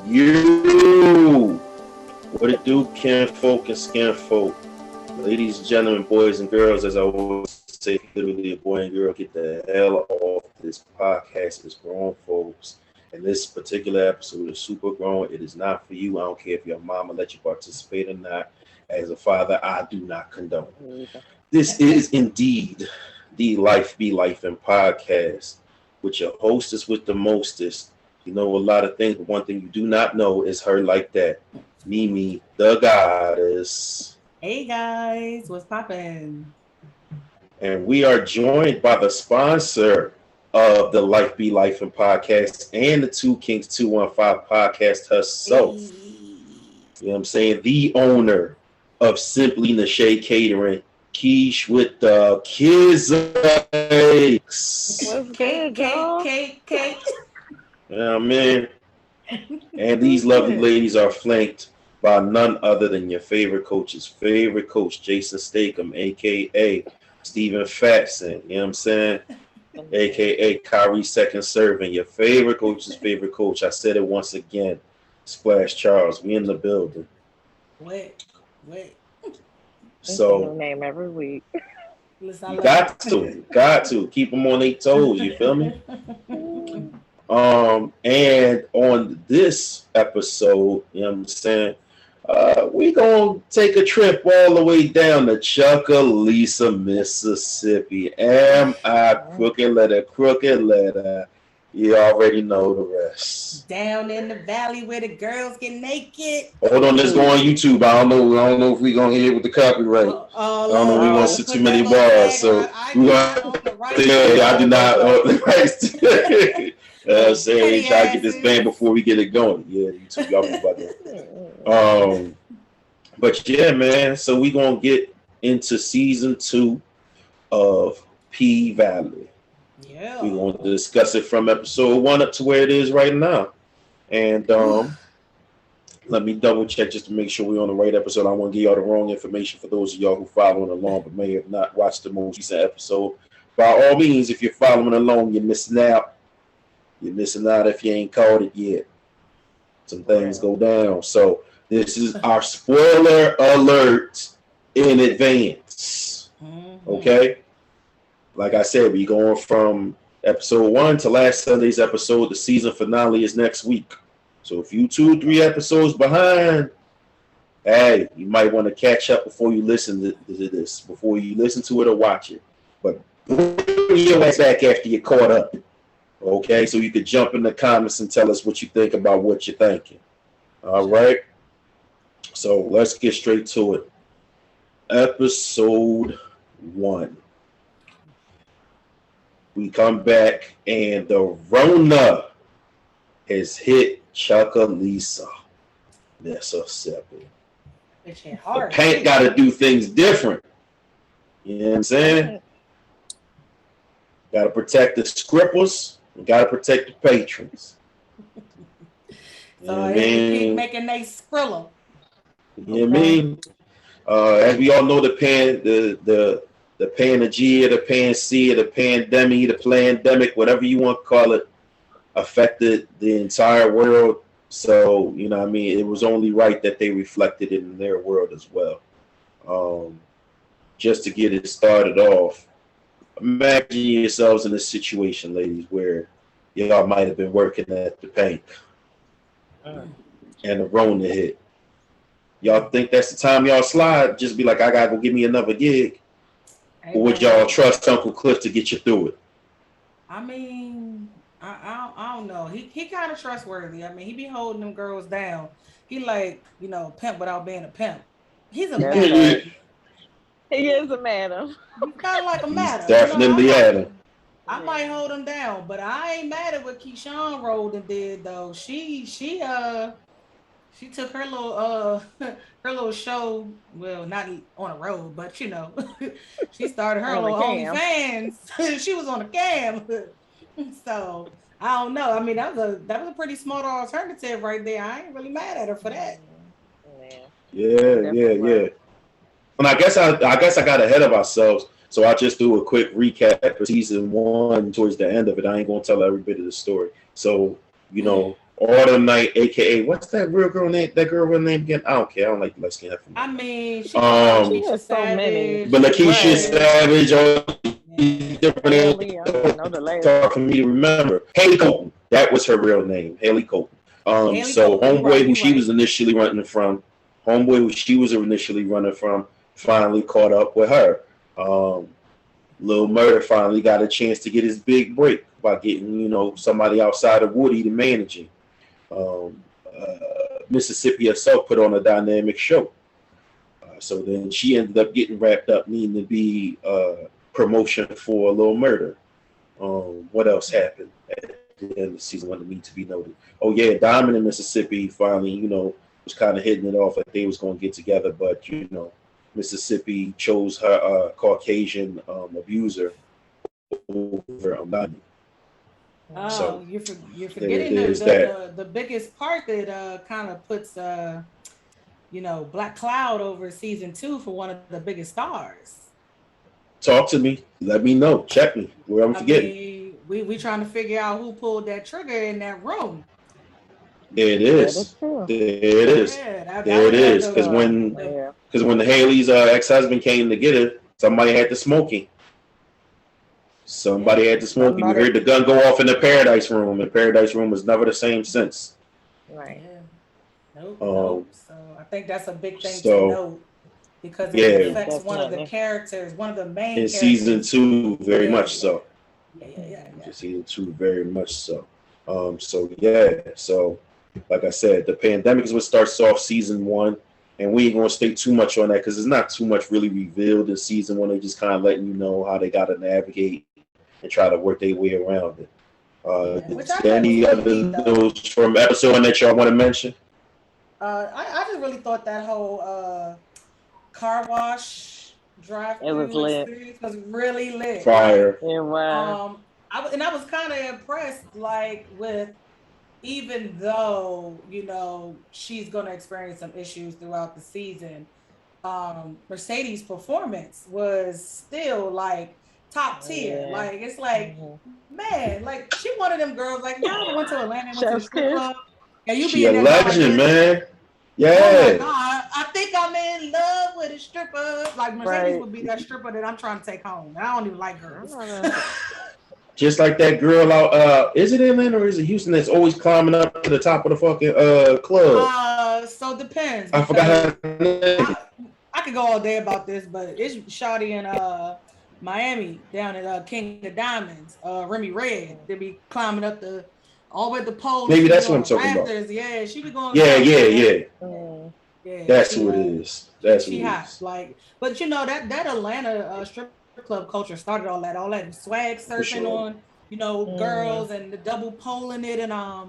You, what it do, kin folk and skin folk, ladies and gentlemen, boys and girls, as I always say, literally a boy and girl, get the hell off this podcast. It's grown folks. And this particular episode is super grown. It is not for you. I don't care if your mama let you participate or not. As a father, I do not condone. This is indeed the Life Be Life and podcast with your hostess with the mostest. You know a lot of things, but one thing you do not know is her like that. Mimi, the goddess. Hey guys, what's poppin'? And we are joined by the sponsor of the Life Be Life and podcast and the Two Kings 215 podcast herself. Hey. You know what I'm saying? The owner of Simply Nashay Catering, Keish with the kids. Cake. Yeah, man. And these lovely ladies are flanked by none other than your favorite coach's favorite coach, Jason Statham, a.k.a. Stephen Fatson. You know what I'm saying? A.k.a. Kyrie Second Serving, your favorite coach's favorite coach. I said it once again. Splash Charles, we in the building. Wait. So name every week. Listen, you got to keep them on their toes. You feel me? And on this episode, you know what I'm saying, we gonna take a trip all the way down to Chucalissa, Mississippi. Am I crooked letter? You already know the rest. Down in the valley where the girls get naked. Hold on, let's go on YouTube. I don't know if we gonna hit with the copyright. I don't know if we want to see too many bars. So we gonna. I do not own the rights. Saying try to get this band before we get it going. Yeah, YouTube, y'all know about that. But yeah, man. So we gonna get into season 2 of P Valley. Yeah. We're going to discuss it from episode 1 up to where it is right now. And let me double check just to make sure we're on the right episode. I want to give y'all the wrong information for those of y'all who following along but may have not watched the most recent episode. By all means, if you're following along, you're missing out. You're missing out if you ain't caught it yet. Some things go down. So this is our spoiler alert in advance. Okay? Like I said, we going from episode 1 to last Sunday's episode. The season finale is next week. So if you 2-3 episodes behind, hey, you might want to catch up before you listen to this, before you listen to it or watch it. But bring your ass back after you're caught up. Okay, so you could jump in the comments and tell us what you think about what you're thinking. All right. So let's get straight to it. Episode 1. We come back and the Rona has hit Chucalissa, Mississippi. The Pynk got to do things different. You know what I'm saying? Got to protect the scrippers. Got to protect the patrons. So keep making they skrilla. You know what I mean? As we all know, the Panagia, the Panacea, the pandemic, the plandemic, whatever you want to call it, affected the entire world. So, you know what I mean? It was only right that they reflected it in their world as well. Just to get it started off, imagine yourselves in a situation, ladies, where y'all might have been working at the Pynk and the Rona hit. Y'all think that's the time y'all slide? Just be like, I gotta go give me another gig. Or would y'all trust Uncle Cliff to get you through it? I mean, I don't know. He kind of trustworthy. I mean, he be holding them girls down. He like, pimp without being a pimp. He's a madam. He is a madam. He's kind of like a madam. Definitely Adam. I might hold him down, but I ain't mad at what Keyshawn rolled and did though. She took her little show, well, not on a road, but she started her little OnlyFans. She was on a cam. So I don't know. I mean, that was a pretty smart alternative right there. I ain't really mad at her for that. Yeah. And I guess I got ahead of ourselves. So I'll just do a quick recap for season 1 towards the end of it. I ain't gonna tell every bit of the story. So, Autumn Night, aka what's that real girl name? That girl real name again? I don't care. I don't like the light skin heifer. I mean, she She has so many. But Lakeisha Right. Savage, all Yeah. different Haley, I don't know the names last. hard for me to remember. Haley Colton, that was her real name, Haley Colton. Haley So Colton, Homeboy, who you she right. was initially running from, finally caught up with her. Lil Murder finally got a chance to get his big break by getting, somebody outside of Woody to manage him. Mississippi herself put on a dynamic show. So then she ended up getting wrapped up needing to be promotion for Lil Murder. What else happened at the end of the season one that need to be noted? Oh yeah, Diamond in Mississippi finally, was kind of hitting it off like they was going to get together, but Mississippi chose her Caucasian abuser over Diamond. Oh, So you're forgetting the biggest part that kind of puts Black Cloud over season 2 for one of the biggest stars. Talk to me. Let me know. Check me. Where I'm forgetting. We trying to figure out who pulled that trigger in that room. There it is. There it is. Yeah, there it is. Because when the Haley's ex-husband came to get her, somebody had to smoke him. Somebody had to smoke him. You heard the gun go off in the Paradise Room. The Paradise Room was never the same since. Right. Yeah. Nope. So I think that's a big thing to note. Because it affects one of the characters, one of the main in characters. season 2, very much so. Yeah. Season 2, very much so. So like I said, the pandemic is what starts off season 1, and we ain't gonna stay too much on that because there's not too much really revealed in season 1. They just kind of letting you know how they gotta navigate and try to work their way around it. Any other news from episode 1 that y'all want to mention? I just really thought that whole car wash drive-through experience was really lit. Fire. It was. I was kind of impressed, with even though she's gonna experience some issues throughout the season. Mercedes' performance was still top tier. Yeah. It's man, she one of them girls. Y'all went to Atlanta, went to the strip club, and you be a legend, man. Yeah. Oh my God. I think I'm in love with a stripper. Mercedes would be that stripper that I'm trying to take home. I don't even like girls. Just like that girl out, is it Atlanta or is it Houston that's always climbing up to the top of the fucking club? So it depends. I forgot her name. I could go all day about this, but it's Shawty in Miami down at King of Diamonds, Remy Red. They be climbing up all the way the pole. Maybe that's what I'm talking about. Yeah, she be going. Yeah. That's who it is. That's who it is. But that Atlanta strip club culture started all that swag surfing on, girls and the double pole in it, and I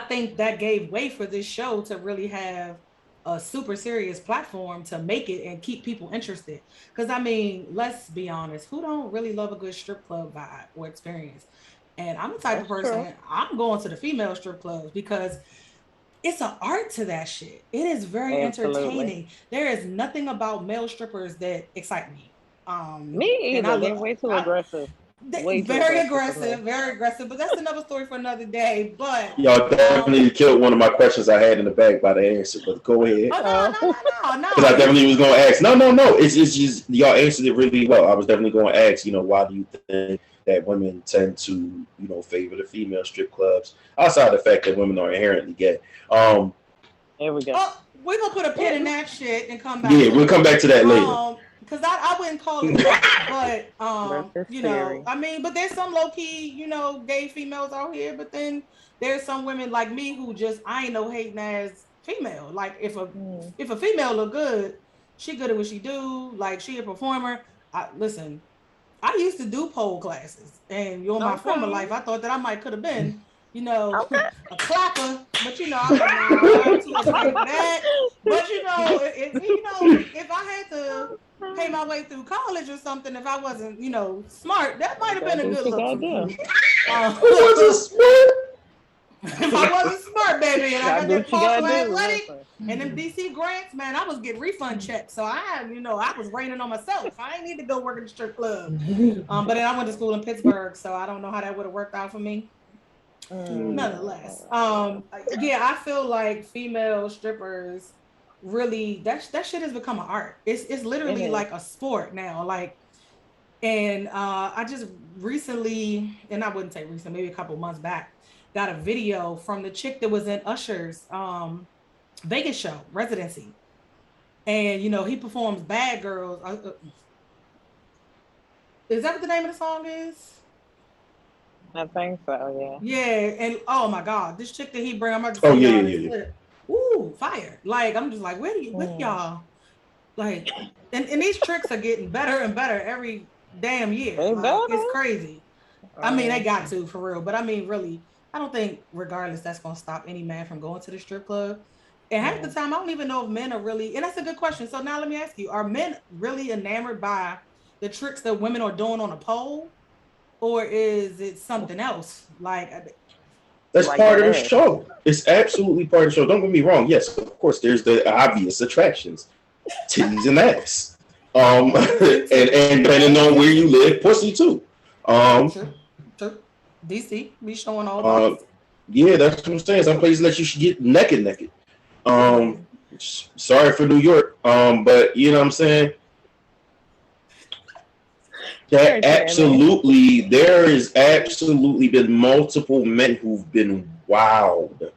think that gave way for this show to really have a super serious platform to make it and keep people interested. Because let's be honest, who don't really love a good strip club vibe or experience? And I'm the type of person, I'm going to the female strip clubs because it's an art to that shit. It is very entertaining. There is nothing about male strippers that excite me. Me either. They're way too aggressive. Very aggressive, but that's another story for another day. But y'all definitely killed one of my questions I had in the bag by the answer. But go ahead. No. Because I definitely was going to ask. No. It's just y'all answered it really well. I was definitely going to ask. Why do you think that women tend to, favor the female strip clubs outside the fact that women are inherently gay? There we go. We're gonna put a pin in that shit and come back. Yeah, we'll come back to that later. Because I wouldn't call it that, but but there's some low key, gay females out here, but then there's some women like me who I ain't no hating ass female. If a female look good, she good at what she do, she a performer. Listen, I used to do pole classes, and my former life, I thought that I could have been, a clapper, but I'm too afraid of that. But if I had to pay my way through college or something, if I wasn't, smart, that might have been a good look. If I wasn't smart, baby, and I got that partial athletic and them DC grants, man, I was getting refund checks. So I was raining on myself. I ain't need to go work at the strip club. But then I went to school in Pittsburgh, so I don't know how that would have worked out for me. Nonetheless, yeah, I feel like female strippers really that shit has become an art. It's literally like a sport now. Like, and I just recently, and I wouldn't say recent, maybe a couple months back, got a video from the chick that was in Usher's Vegas show residency, and he performs "Bad Girls." Is that what the name of the song is? I think so, yeah. Yeah, and oh my God, this chick that he bring, I'm about to say yeah. Ooh, fire. Like, I'm just like, where y'all? Like, and these tricks are getting better and better every damn year. Like, it's crazy. I mean, they got to, for real. But I mean, really, I don't think, regardless, that's going to stop any man from going to the strip club. And half the time, I don't even know if men are really, and that's a good question. So now let me ask you, are men really enamored by the tricks that women are doing on a pole? Or is it something else? Like, that's part of the show. It's absolutely part of the show. Don't get me wrong. Yes, of course, there's the obvious attractions, titties and ass, and depending on where you live, pussy too. True. DC, be showing all. Yeah, that's what I'm saying. Some places let you get naked. Sorry for New York, but you know what I'm saying. That absolutely, there has absolutely been multiple men who've been wowed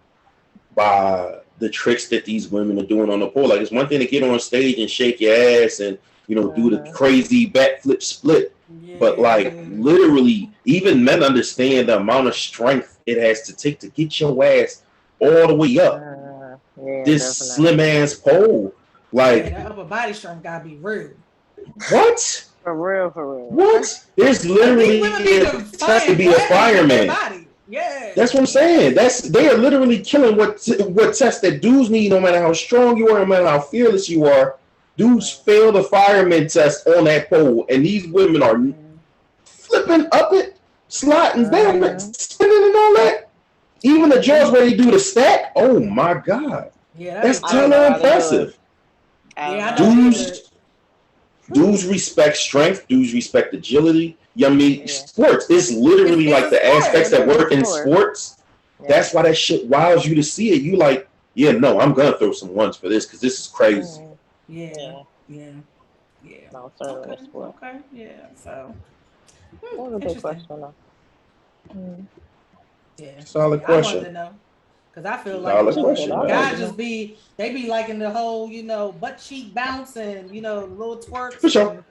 by the tricks that these women are doing on the pole. Like, it's one thing to get on stage and shake your ass and do the crazy backflip split, but like literally, even men understand the amount of strength it has to take to get your ass all the way up this slim ass pole. Like, that upper body strength gotta be real. What? For real. What? There's literally test to be a fireman. Yeah. That's what I'm saying. They are literally killing what tests that dudes need, no matter how strong you are, no matter how fearless you are. Dudes fail the fireman test on that pole, and these women are flipping up it, sliding down it, spinning and all that. Even the judge where they do the stack. Oh my God. Yeah, that's totally impressive. Dudes respect strength. Dudes respect agility. Sports. It's literally like the aspects that work in sports. Yeah. That's why that shit wows you to see it. You like, no, I'm gonna throw some ones for this because this is crazy. Yeah. No, okay. Yeah. So. That was a good question, though. Yeah. Solid question. I wanted to know. Because I feel like guys just be liking the whole, butt cheek bouncing, little twerks. For sure.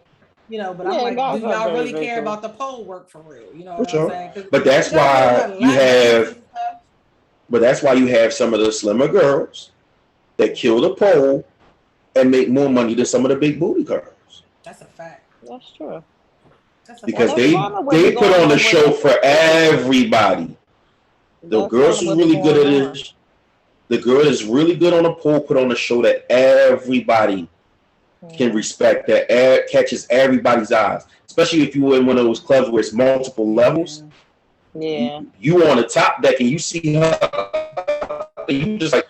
But I'm like, do y'all really care about the pole work for real? You know what I'm saying? But that's why you have. But that's why you have some of the slimmer girls that kill the pole and make more money than some of the big booty girls. That's a fact. That's true. Because they put on the show for everybody. The girls who's really good at it. The girl is really good on a pole, put on a show that everybody can respect, that catches everybody's eyes. Especially if you're in one of those clubs where it's multiple levels. Yeah. You on the top deck and you see her, and you just like,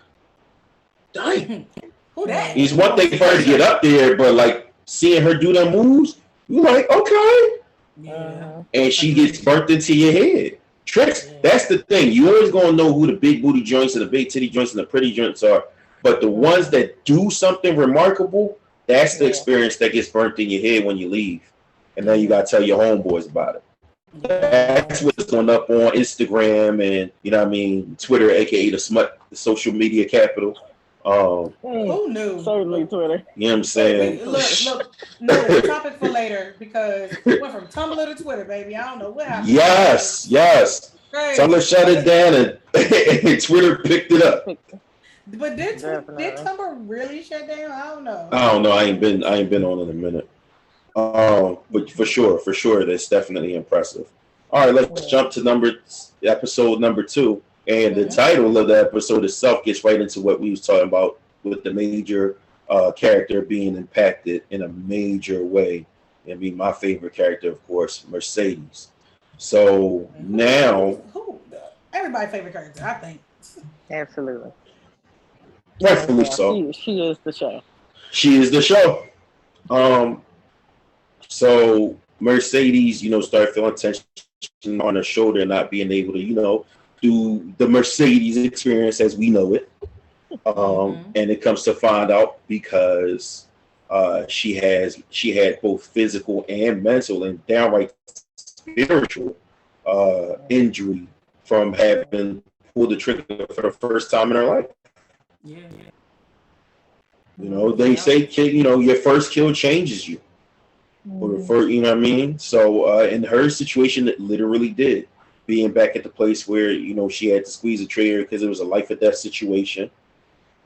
dang. Who that? It's one thing for her to get up there, but like seeing her do them moves, you're like, okay. Yeah. And she gets burnt into your head. Tricks. That's the thing. You always gonna know who the big booty joints and the big titty joints and the pretty joints are. But the ones that do something remarkable, that's the experience that gets burnt in your head when you leave. And then you gotta tell your homeboys about it. That's what's going up on Instagram and Twitter, aka the social media capital. Who knew? Certainly Twitter. You know what I'm saying? Look, no topic for later because it went from Tumblr to Twitter, baby. I don't know what happened. Yes. Crazy. Tumblr shut it down and Twitter picked it up. But did Tumblr really shut down? I don't know. I ain't been on it in a minute. But for sure, that's definitely impressive. All right, let's jump to episode number 2. And the title of the episode itself gets right into what we was talking about with the major character being impacted in a major way. And being my favorite character, of course, Mercedes. So now... Everybody's favorite character, I think. Absolutely. Rightfully so. She is the show. She is the show. So Mercedes, started feeling tension on her shoulder and not being able to, through the Mercedes experience as we know it. And it comes to find out because she had both physical and mental and downright spiritual injury from having pulled the trigger for the first time in her life. Yeah. You know, they say, you know, your first kill changes you. Or the first, you know what I mean? So in her situation, it literally did. Being back at the place where, you know, she had to squeeze a trigger because it was a life or death situation.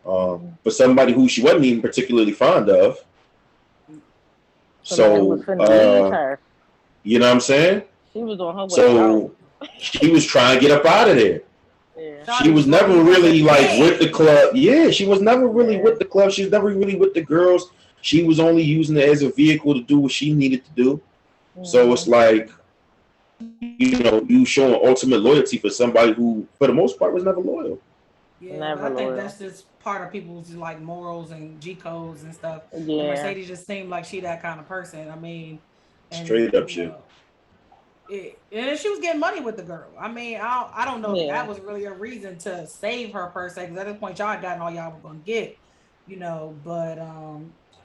For somebody who she wasn't even particularly fond of. So, you know what I'm saying? She was on her way so out. She was trying to get up out of there. Yeah. She was never really like with the club. Yeah, she was never really with the club. She was never really with the girls. She was only using it as a vehicle to do what she needed to do. So it's like, you know, you showing ultimate loyalty for somebody who, for the most part, was never loyal. Yeah, never but I think that's just part of people's like morals and G codes and stuff. Yeah. And Mercedes just seemed like she that kind of person. I mean, and, straight up shit. And she was getting money with the girl. I mean, I don't know if that was really a reason to save her per se, because at this point y'all had gotten all y'all were gonna get, you know. But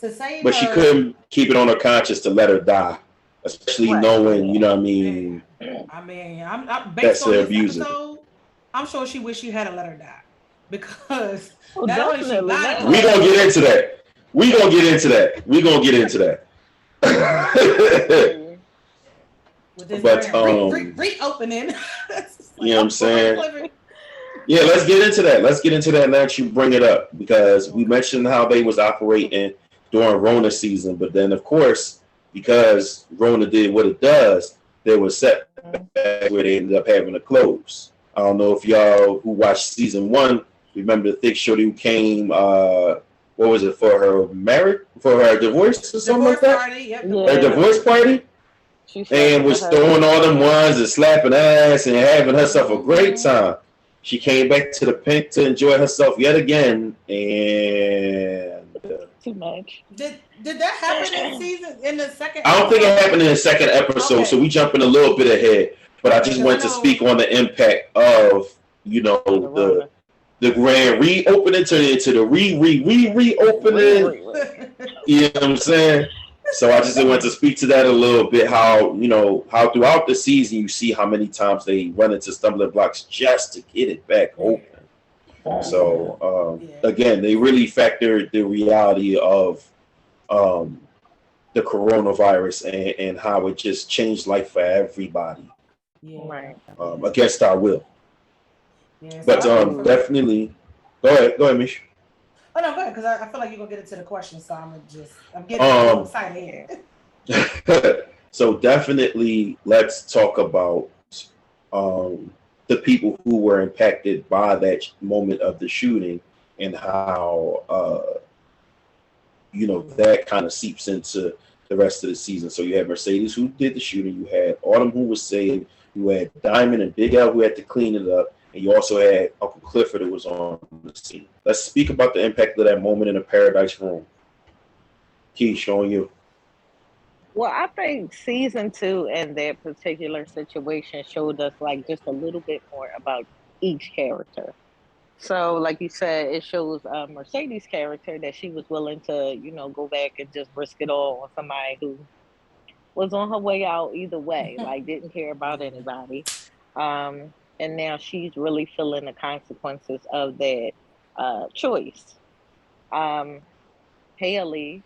to save but her, she couldn't keep it on her conscience to let her die, especially knowing, you know what I mean. I mean, I'm based on this episode. I'm sure she wished she hadn't let her die, because not only she lied. We gonna get into that. We gonna get into that. With this reopening. You know what I'm saying? Yeah, let's get into that. Now that you bring it up, because we mentioned how they was operating during Rona season, but then of course, because Rona did what it does, there was setbacks where they ended up having to close. I don't know if y'all who watched season 1 remember the thick shorty who came. What was it, for her marriage, for her divorce or something like that? Party, her divorce party. And was throwing all them ones and slapping ass and having herself a great time. She came back to the Pynk to enjoy herself yet again, and too much. Did that happen in the second? I don't think it happened in the second episode, so we jumping a little bit ahead. But I just wanted to speak on the impact of, you know, the grand reopening to the reopening. You know what I'm saying? So I just want to speak to that a little bit. How, you know, how throughout the season you see how many times they run into stumbling blocks just to get it back open. So again, they really factored the reality of the coronavirus and how it just changed life for everybody. Against our will. But definitely, go ahead, Mish. Oh no, go ahead, because I feel like you're gonna get into the question, so I'm getting excited here. So definitely, let's talk about the people who were impacted by that moment of the shooting and how you know, that kind of seeps into the rest of the season. So you had Mercedes who did the shooting, you had Autumn who was saved, you had Diamond and Big L who had to clean it up, and you also had Uncle Clifford who was on the scene. Let's speak about the impact of that moment in the Paradise Room. Key, showing you. Well, I think season 2 and that particular situation showed us like just a little bit more about each character. So, like you said, it shows Mercedes' character that she was willing to, you know, go back and just risk it all on somebody who was on her way out either way, like didn't care about anybody. And now she's really feeling the consequences of that choice. Haley,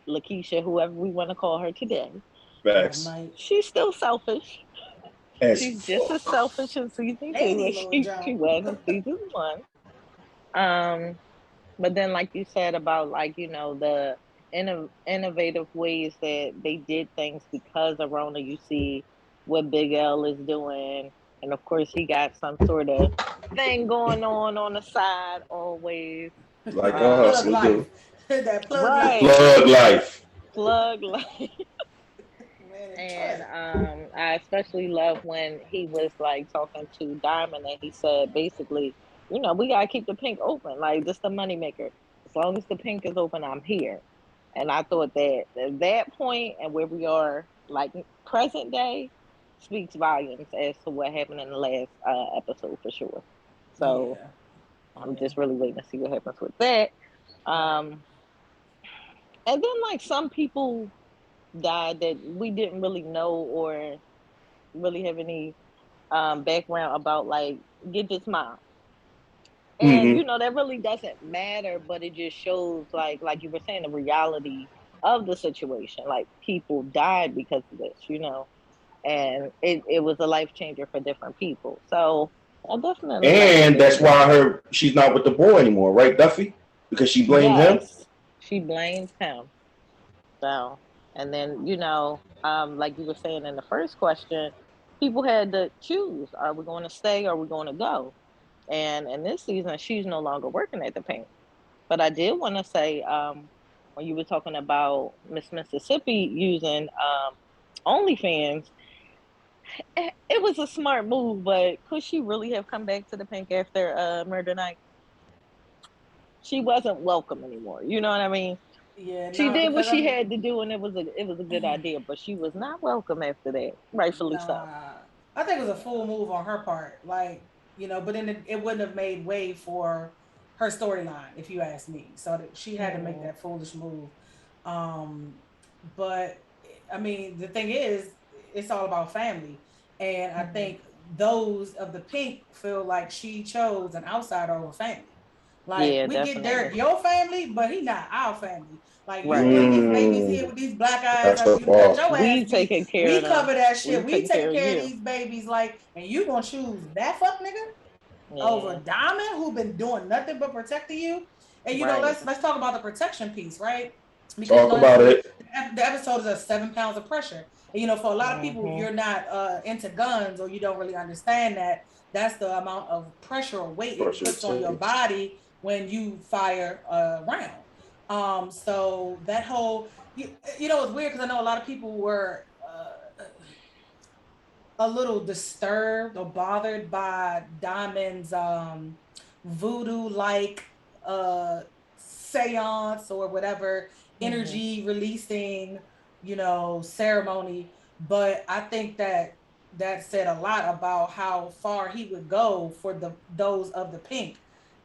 Lakeisha, whoever we want to call her today, she's still selfish. She's just as selfish in season 2 as she was in season 1. But then, like you said about, like, you know, the innovative ways that they did things because of Rona. You see what Big L is doing, and of course he got some sort of thing going on the side always. Like a hustle do. That plug life. And I especially love when he was like talking to Diamond and he said basically, you know, we gotta keep the Pynk open. Like, this the money maker. As long as the Pynk is open, I'm here. And I thought that at that point and where we are, like present day, speaks volumes as to what happened in the last episode for sure. So I'm just really waiting to see what happens with that. And then like some people died that we didn't really know or really have any background about, like Gidget's mom. And you know, that really doesn't matter, but it just shows like you were saying, the reality of the situation. Like people died because of this, you know. And it was a life changer for different people. So I definitely and that's why she's not with the boy anymore, right, Duffy? Because she blamed him. She blamed him. So, and then, you know, like you were saying in the first question, people had to choose: are we going to stay or are we going to go? And in this season, she's no longer working at the Pynk. But I did want to say, when you were talking about Miss Mississippi using OnlyFans, it was a smart move, but could she really have come back to the Pynk after Murder Night? She wasn't welcome anymore. You know what I mean? Yeah, she did what she had to do, and it was a good idea. But she was not welcome after that, rightfully so. I think it was a full move on her part, like, you know. But then it wouldn't have made way for her storyline, if you ask me. So that she had to make that foolish move. But I mean, the thing is, it's all about family, and I think those of the Pynk feel like she chose an outsider over family. Like, we get Derek your family, but he not our family. Like, you bring these babies here with these black eyes, you got your ass beat. We cover that shit. We take care of these babies, like, and you gonna choose that fuck nigga over Diamond, who been doing nothing but protecting you. And you know, let's talk about the protection piece, right? Because talk about it. The episode is 7 pounds of pressure. And, you know, for a lot of people, if you're not into guns or you don't really understand that, that's the amount of pressure or weight it puts on your body when you fire a round. So that whole, you know, it's weird because I know a lot of people were a little disturbed or bothered by Diamond's voodoo like seance or whatever energy releasing, you know, ceremony. But I think that said a lot about how far he would go for those of the Pynk.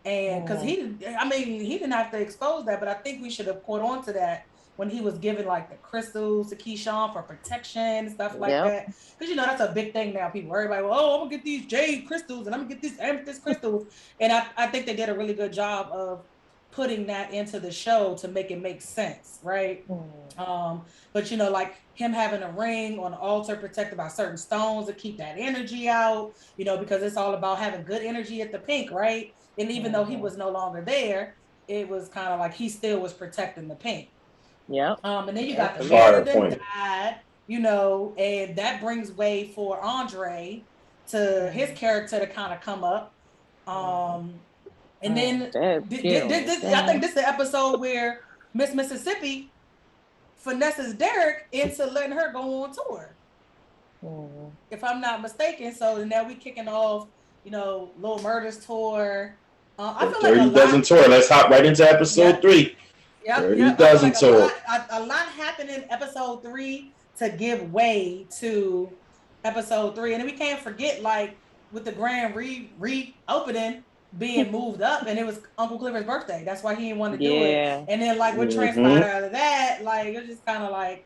And because he didn't have to expose that, but I think we should have caught on to that when he was giving like the crystals to Keyshawn for protection and stuff like that. Because, you know, that's a big thing now. Everybody, well, oh, I'm gonna get these jade crystals and I'm gonna get these amethyst crystals. And I think they did a really good job of putting that into the show to make it make sense, right? But, you know, like him having a ring on the altar protected by certain stones to keep that energy out, you know, because it's all about having good energy at the Pynk, right? And even though he was no longer there, it was kind of like he still was protecting the Pynk. And then you got the man that died, you know, and that brings way for Andre to his character to kind of come up. And then I think this is the episode where Miss Mississippi finesses Derek into letting her go on tour. If I'm not mistaken. So now we kicking off, you know, Lil Murder's tour. I feel like Dirty Dozen tour. Let's hop right into episode 3. Dirty Dozen tour. A lot happened in episode 3 to give way to episode 3, and then we can't forget, like, with the grand reopening being moved up, and it was Uncle Clifford's birthday. That's why he didn't want to do it. And then, like, what transpired out of that, like, it's just kind of like,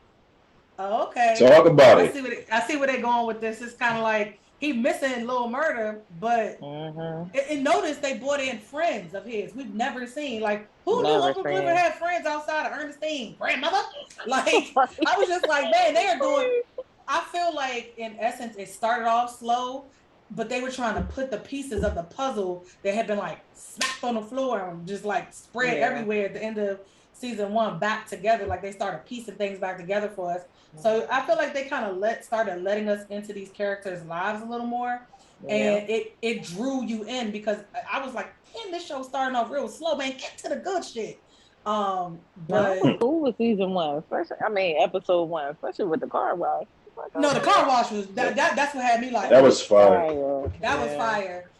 oh, okay. Talk about it. I see where they're going with this. It's kind of like he missing Lil Murder, but and notice they brought in friends of his we've never seen. Like, who knew Uncle Clifford had friends outside of Ernestine grandmother? Like, I was just like, man, they are doing. I feel like in essence it started off slow, but they were trying to put the pieces of the puzzle that had been like smacked on the floor and just like spread everywhere at the end of season 1 back together. Like, they started piecing things back together for us. So I feel like they kind of started letting us into these characters' lives a little more. And it drew you in, because I was like, damn, this show's starting off real slow, man. Get to the good shit. But I was cool with season 1, especially, episode 1, especially with the car wash. No, the car wash was that's what had me like. That was fire. That was fire.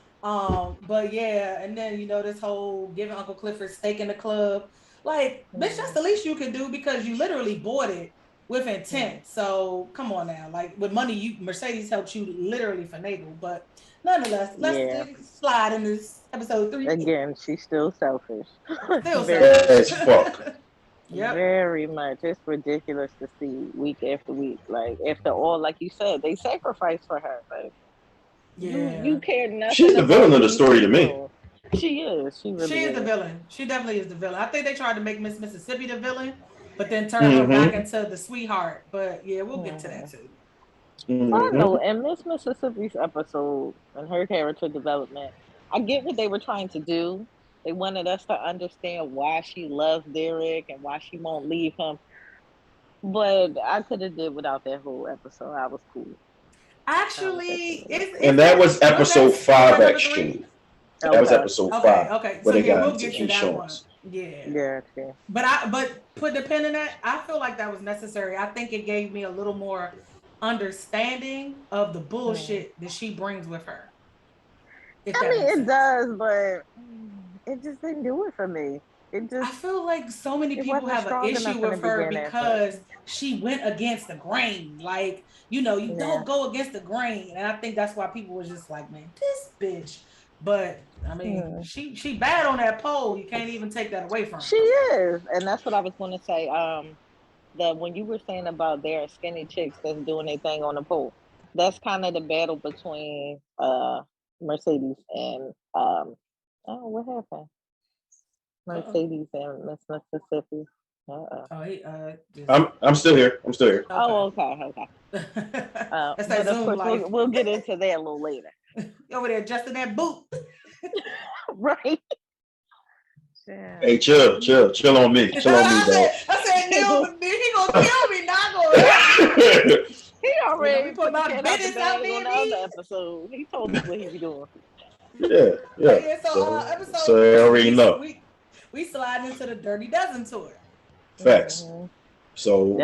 But yeah, and then, you know, this whole giving Uncle Clifford steak in the club. Like, bitch, that's the least you can do, because you literally bought it with intent. So come on now, like with money, Mercedes helped you literally finagle, but nonetheless, let's slide in this episode 3. Again, she's still selfish. Still selfish as fuck. Yep. Very much. It's ridiculous to see week after week. Like after all, like you said, they sacrificed for her. Like you care nothing. She's the villain of the story to me. She is. She is the villain. She definitely is the villain. I think they tried to make Miss Mississippi the villain, but then turn her back into the sweetheart. But yeah, we'll get to that too. I know. In Miss Mississippi's episode and her character development, I get what they were trying to do. They wanted us to understand why she loves Derek and why she won't leave him. But I could have did without that whole episode. I was cool. Actually, and that was episode 5, actually. That was episode 5. Okay. So yeah, we'll get to that one. Yeah. But put the pin in that. I feel like that was necessary. I think it gave me a little more understanding of the bullshit that she brings with her. I mean, it does, but it just didn't do it for me. I feel like so many people have an issue with her because she went against the grain. Like, you don't go against the grain. And I think that's why people were just like, man, this bitch. But I mean, she bad on that pole. You can't even take that away from her. She is. And that's what I was going to say. That when you were saying about their skinny chicks that's doing their thing on the pole, that's kind of the battle between Mercedes and what happened? Mercedes and Miss Mississippi. I'm still here. Okay. Oh, okay. But of course, we'll get into that a little later. Over there adjusting that boot. Right. Yeah. Hey, chill on me. Chill on me, dog. I said, he gonna kill me, not gonna. He already put my business out there on the other episode. He told me what he was doing. Yeah. So I already know. We slide into the Dirty Dozen tour. Facts. So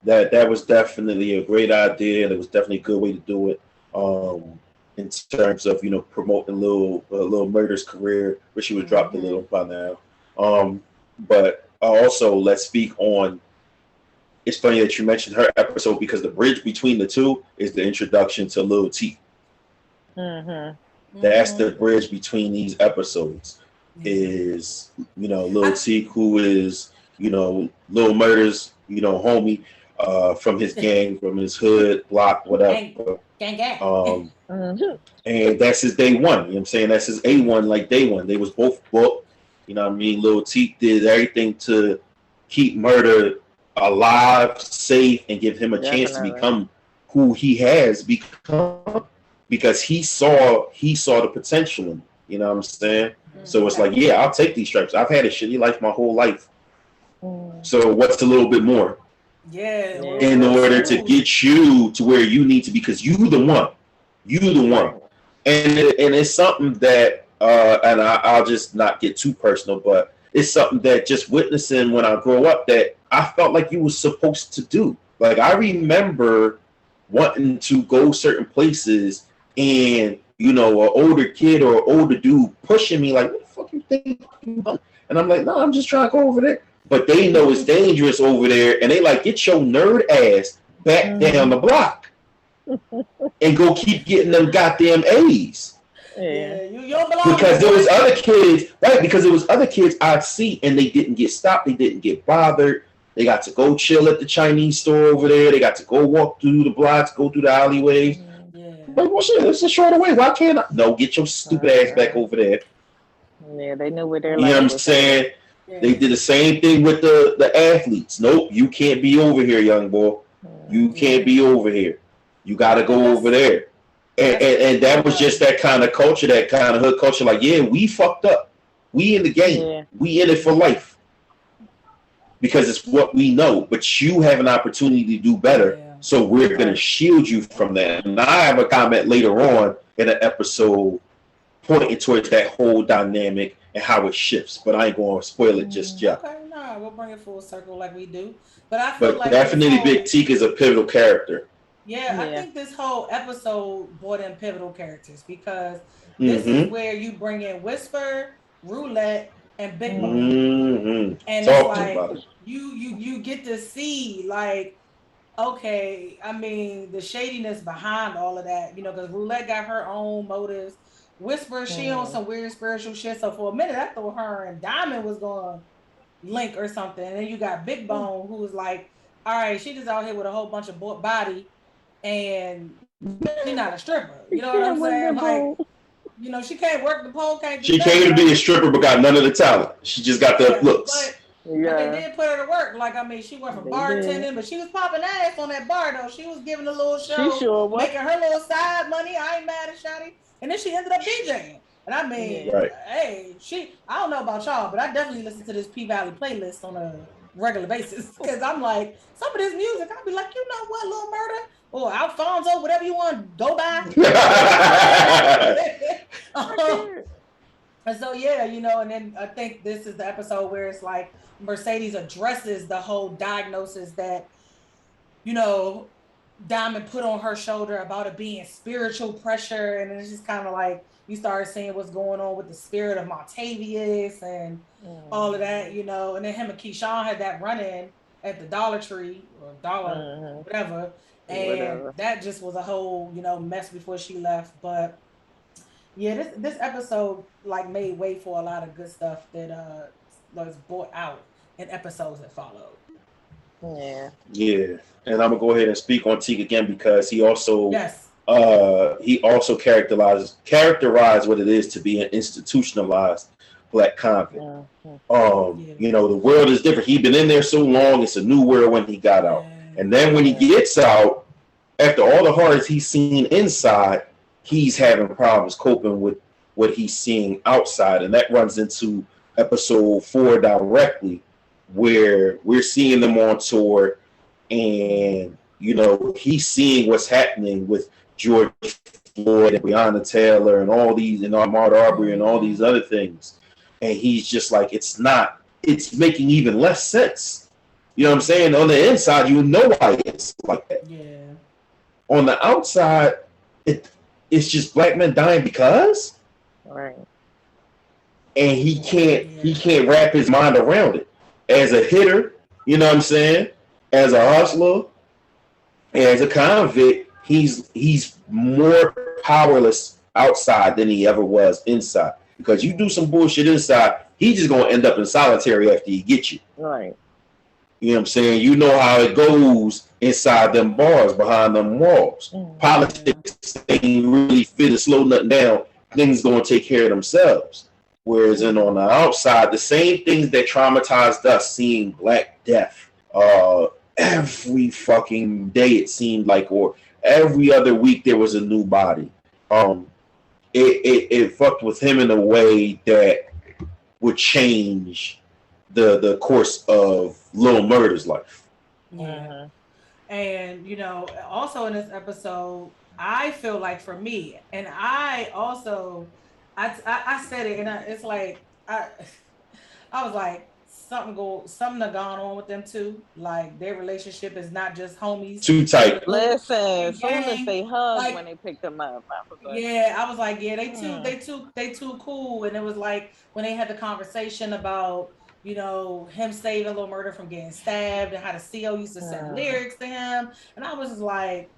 that was definitely a great idea. It was definitely a good way to do it. In terms of promoting Lil Murder's career, which she was dropped a little by now. But also let's speak on. It's funny that you mentioned her episode because the bridge between the two is the introduction to Lil T. That's the bridge between these episodes. Is Lil T, who is Lil Murder's homie from his gang, from his hood block, whatever. Gang. And that's his day one. You know what I'm saying? That's his A1, like day one. They was both booked. You know what I mean? Lil T did everything to keep Murder alive, safe, and give him a chance to become who he has become, because he saw the potential in him. You know what I'm saying? So it's like, yeah, I'll take these stripes. I've had a shitty life my whole life. So what's a little bit more? Yeah. In order to get you to where you need to be, because you the one. And it's something that, and I'll just not get too personal, but it's something that just witnessing when I grow up that I felt like you was supposed to do. Like, I remember wanting to go certain places and, an older kid or older dude pushing me like, what the fuck you think? And I'm like, no, I'm just trying to go over there. But they know it's dangerous over there, and they like, get your nerd ass back down the block and go keep getting them goddamn A's. Yeah, you don't belong. Because there was other kids, right? Because there was other kids I'd see, and they didn't get stopped. They didn't get bothered. They got to go chill at the Chinese store over there. They got to go walk through the blocks, go through the alleyways. Like, well, shit, it's a shorter way. Why can't I? No, get your stupid ass back over there. Yeah, they knew where they're. You know what I'm saying? Yeah. They did the same thing with the athletes. Nope, you can't be over here, young boy. You can't be over here. You got to go over there. And that was just that kind of culture, that kind of hood culture. Like, yeah, we fucked up. We in the game. Yeah. We in it for life. Because it's what we know. But you have an opportunity to do better. Yeah. So we're going to shield you from that. And I have a comment later on in an episode pointing towards that whole dynamic and how it shifts. But I ain't going to spoil it just yet. Okay, no, we'll bring it full circle like we do. But I feel like definitely Big Teak is a pivotal character. Yeah, I think this whole episode brought in pivotal characters because this is where you bring in Whisper, Roulette, and Big Mom. And it's like you get to see like, okay, I mean the shadiness behind all of that, because Roulette got her own motives. Whisper, she on some weird spiritual shit. So for a minute, I thought her and Diamond was going link or something. And then you got Big Bone, who was like, all right, she just out here with a whole bunch of body, and she's not a stripper. You know what I'm saying? Like, she can't work the pole, can't do She came to be a stripper, but got none of the talent. She just got the looks. But they did put her to work. Like, I mean, she went from bartending, but she was popping ass on that bar, though. She was giving a little show, making her little side money. I ain't mad at Shotty. And then she ended up DJing. And I mean, hey, I don't know about y'all, but I definitely listen to this P-Valley playlist on a regular basis. Because I'm like, some of this music, I'll be like, you know what, Lil Murder? Or Alfonso, whatever you want, go by. And so, yeah, and then I think this is the episode where it's like Mercedes addresses the whole diagnosis that, Diamond put on her shoulder about it being spiritual pressure. And it's just kind of like you start seeing what's going on with the spirit of Montavious and all of that, And then him and Keyshawn had that run-in at the Dollar Tree or Dollar, whatever. And that just was a whole, mess before she left. But yeah, this episode like made way for a lot of good stuff that was brought out in episodes that followed. Yeah, and I'm gonna go ahead and speak on Teague again because he also characterized what it is to be an institutionalized black convict. The world is different. He'd been in there so long; it's a new world when he got out. And then when he gets out, after all the horrors he's seen inside, he's having problems coping with what he's seeing outside. And that runs into episode 4 directly, where we're seeing them on tour and, he's seeing what's happening with George Floyd and Breonna Taylor and all these, and Ahmaud Arbery and all these other things. And he's just like, it's making even less sense. You know what I'm saying? On the inside, why it's like that. Yeah. On the outside, it's just black men dying because. Right. And he can't wrap his mind around it. As a hitter, you know what I'm saying? As a hustler, as a convict, he's more powerless outside than he ever was inside. Because you do some bullshit inside, he's just gonna end up in solitary after he gets you. Right. You know what I'm saying? You know how it goes inside them bars, behind them walls. Politics ain't really fit to slow nothing down. Things gonna take care of themselves. Whereas on the outside, the same things that traumatized us, seeing Black Death every fucking day, it seemed like, or every other week there was a new body. It fucked with him in a way that would change the course of Lil Murder's life. Yeah. And, also in this episode, I feel like for me, and I also, I said it, and it's like, I was like, something that gone on with them too. Like their relationship is not just homies. Too tight. Listen, soon as they hugged when they picked them up. I was like, yeah, they too cool. And it was like when they had the conversation about, him saving Lil Murder from getting stabbed and how the CO used to send lyrics to him. And I was just like,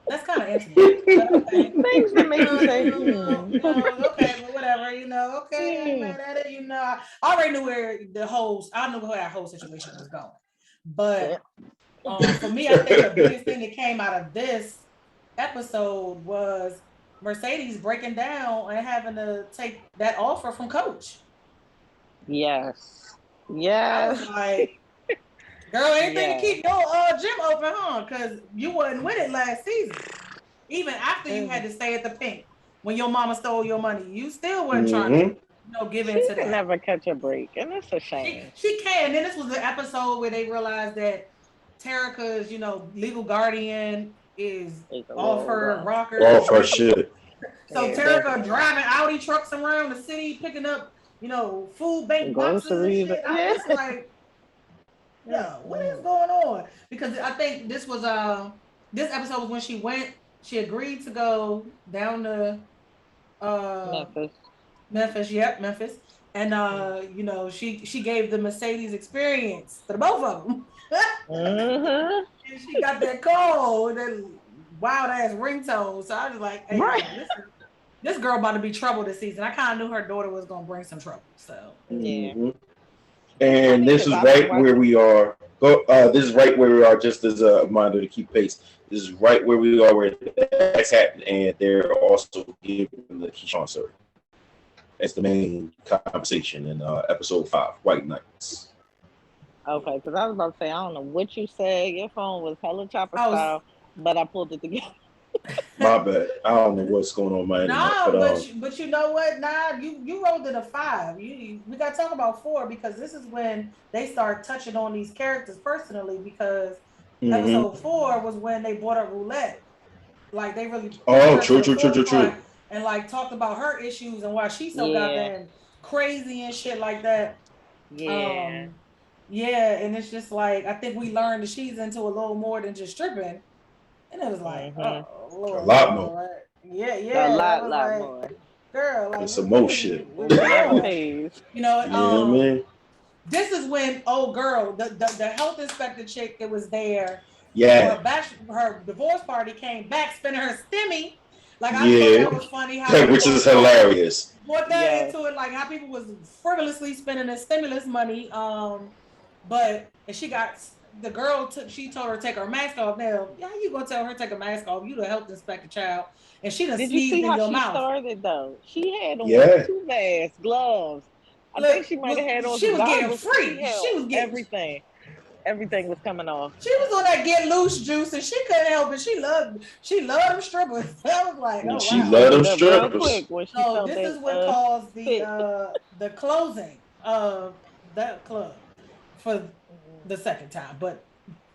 that's kind of intimate. Things that make you say, okay, but whatever, okay, I ain't mad at it, I already knew where that whole situation was going. But for me, I think the biggest thing that came out of this episode was Mercedes breaking down and having to take that offer from Coach. Yes. I was like, girl, anything to keep your gym open, huh? Because you wasn't with it last season. Even after you had to stay at the Pynk when your mama stole your money, you still wasn't trying to give in to that. She can never catch a break, and it's a shame. She can. And then this was the episode where they realized that Terica's, legal guardian is off her rocker. Off her shit. So Terica driving Audi trucks around the city, picking up, food bank boxes and shit. I was like, what is going on? Because I think this was this episode was when she agreed to go down to Memphis. And you know, she gave the Mercedes experience to the both of them. And she got that call with that wild ass ringtone. So I was like, hey, right. this girl about to be trouble this season. I kind of knew her daughter was gonna bring some trouble. So yeah. And this is right where we are. This is right where we are. Just as a reminder to keep pace. This is right where we are, where that's happened, and they're also giving the Keyshawn story as the main conversation in episode 5, White Knights. Okay, because I was about to say, I don't know what you said. Your phone was hella chopper style, but I pulled it together. My bad. I don't know what's going on my internet. But you know what? You rolled it a 5. We got to talk about 4 because this is when they start touching on these characters personally. Because episode 4 was when they brought up Roulette. Like they really true. And like talked about her issues and why she's so goddamn crazy and shit like that. Yeah. Yeah, and it's just like I think we learned that she's into a little more than just stripping. And it was like, oh, Lord, a lot more. Right? Yeah. A lot more. Girl, like it's some more shit. You know, man. This is when old girl, the health inspector chick that was there. Yeah. Her divorce party came back spending her stimmy. Like I thought that was funny. How which is hilarious. Put that into it, like how people was frivolously spending their stimulus money. But and she got the girl she told her to take her mask off. Now, how you gonna tell her to take a mask off? You the health inspector child, and she done sneezed in your mouth. Did you see how she started though? She had on 2 masks, gloves. I think she might have had on. She was getting free. She was getting everything. Everything was coming off. She was on that get loose juice, and she couldn't help it. She loved them strippers. I was like, oh, she loved them strippers. So this is what caused the closing of that club for the second time, but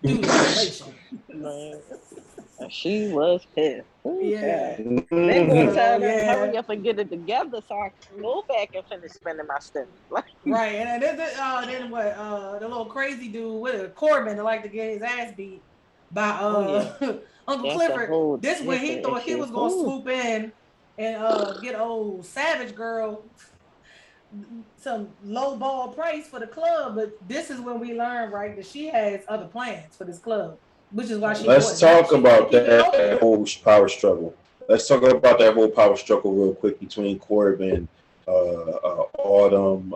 due to relation. She was pissed. Yeah. They gonna tell her hurry up and get it together so I can go back and finish spending my stuff. Right, and then what? The little crazy dude with Corbin that like to get his ass beat by Uncle Clifford. This when he thought he was gonna swoop in and get old Savage Girl some low ball price for the club, but this is when we learn, right, that she has other plans for this club, which is why she. Let's talk about that whole power struggle. Let's talk about that whole power struggle real quick between Corbin, Autumn,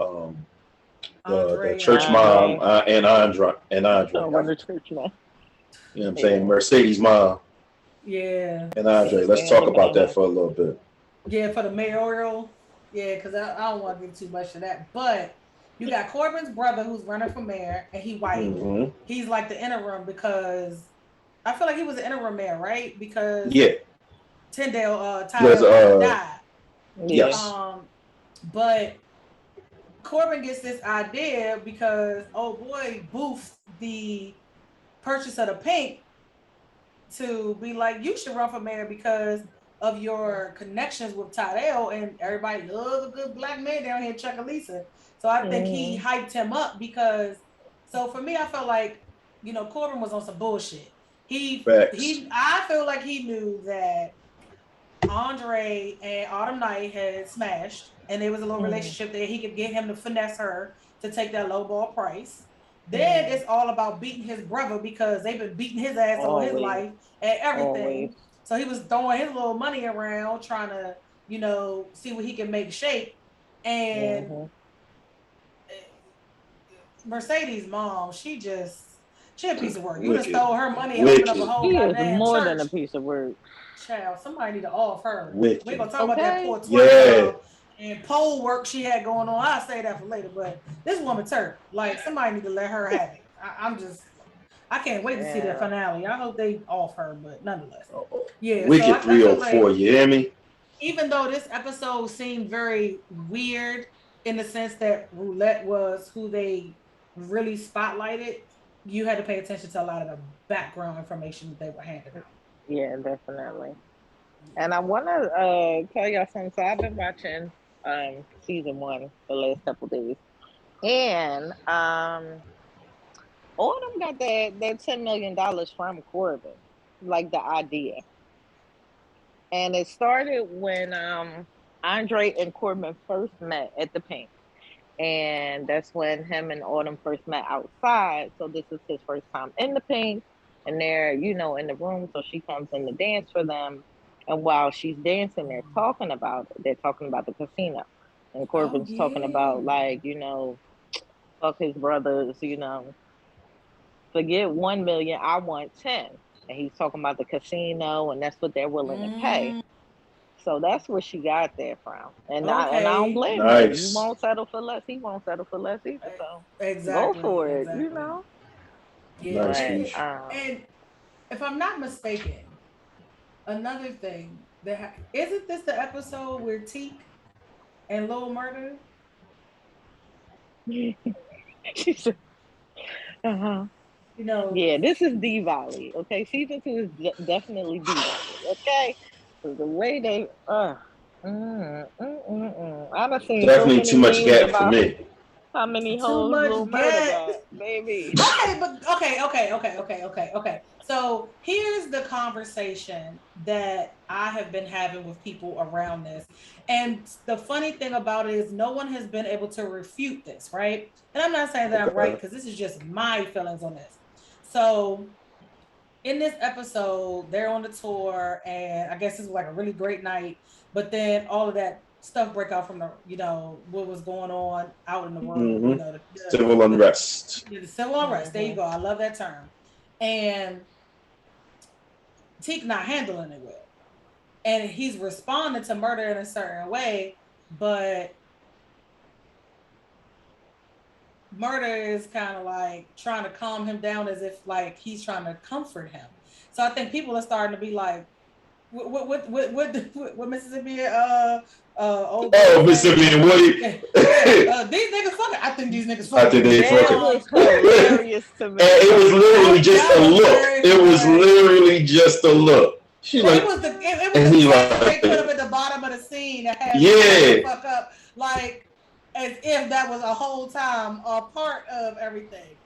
the church mom, and Andre. The church mom. You know what I'm saying? Mercedes mom. Yeah. And Andre. Let's talk about that for a little bit. Yeah, for the mayoral. Yeah, because I don't want to get too much of that. But you got Corbin's brother who's running for mayor, and he white. Mm-hmm. He's like the interim because I feel like he was an interim mayor, right? Because Tyndale died. Yes. But Corbin gets this idea because boy Booth the purchase of the Pynk to be like, you should run for mayor because of your connections with Tyrell, and everybody loves a good black man down here, Chuckalisa. So I think he hyped him up because. So for me, I felt like, Corbin was on some bullshit. I feel like he knew that Andre and Autumn Night had smashed, and there was a little relationship there. He could get him to finesse her to take that low ball price. Then it's all about beating his brother because they've been beating his ass all his life and everything. Always. So he was throwing his little money around, trying to, see what he can make shake. And Mercedes' mom, she a piece of work. You just stole her money and opened up a whole goddamn more church. Than a piece of work. Child, somebody need to off her. We're gonna talk about that poor 12 and pole work she had going on. I'll say that for later. But this woman turned. Like somebody need to let her have it. I can't wait to see the finale. I hope they off her, but nonetheless. Yeah. Wicked 304, you hear me? Even though this episode seemed very weird in the sense that Roulette was who they really spotlighted, you had to pay attention to a lot of the background information that they were handing out. Yeah, definitely. And I want to tell y'all something. So I've been watching season 1 the last couple days. And Autumn got that $10 million from Corbin, like the idea. And it started when Andre and Corbin first met at the Pynk. And that's when him and Autumn first met outside. So this is his first time in the Pynk, and they're, you know, in the room. So she comes in to dance for them. And while she's dancing, they're talking about the casino. And Corbin's talking about, like, you know, fuck his brothers, you know, forget 1 million, I want 10. And he's talking about the casino, and that's what they're willing to pay. So that's where she got there from. And I don't blame her. You won't settle for less. He won't settle for less either. So go for it, you know? Yeah. Nice. And if I'm not mistaken, another thing that isn't this the episode where Teak and Lil Murder? Uh-huh. You know, yeah, this is D-Valley, okay? Season 2 is definitely D-Valley, okay? So the way they, I've seen definitely so too much gap for me. How many hoes Lil Murder got, baby? Okay, but okay. So here's the conversation that I have been having with people around this. And the funny thing about it is no one has been able to refute this, right? And I'm not saying that I'm right because this is just my feelings on this. So in this episode, they're on the tour and I guess this was like a really great night, but then all of that stuff break out from the, you know, what was going on out in the world. You know, the civil unrest. The civil unrest. There you go. I love that term. And Teak not handling it well. And he's responding to Murder in a certain way, but Murder is kind of like trying to calm him down as if like he's trying to comfort him. So I think people are starting to be like, what Mississippi Mississippi and Woody. These niggas fucking. I think these niggas fucking. I think they fucking. Hilarious to me. And it was literally just a look. It was literally just a look. She like. It was the they put up at the bottom of the scene that had fuck up like as if that was a whole time a part of everything.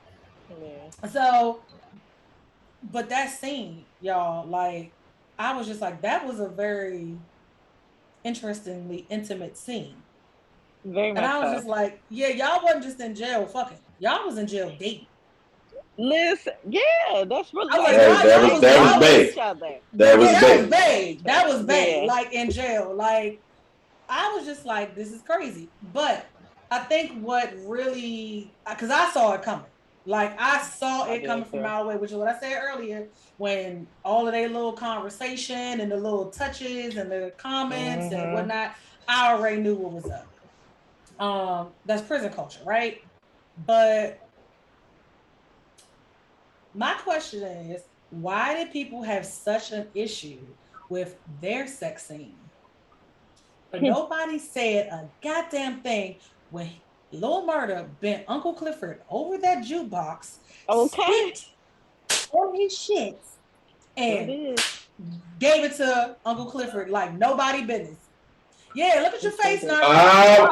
Yeah. So, but that scene, y'all, like. I was just like, that was a very interestingly intimate scene. Very much. And I was just like, yeah, y'all wasn't just in jail fucking. Y'all was in jail dating. Listen, yeah, that's really that was big. That was big. Like in jail. Like I was just like, this is crazy. But I think what really, because I saw it coming. Like I saw it coming from out away, which is what I said earlier, when all of their little conversation and the little touches and the comments and whatnot, I already knew what was up. That's prison culture, right? But my question is, why did people have such an issue with their sex scene? But nobody said a goddamn thing when Lil Murder bent Uncle Clifford over that jukebox, spit on his shit, and gave it to Uncle Clifford like nobody business. Yeah, look at your face now.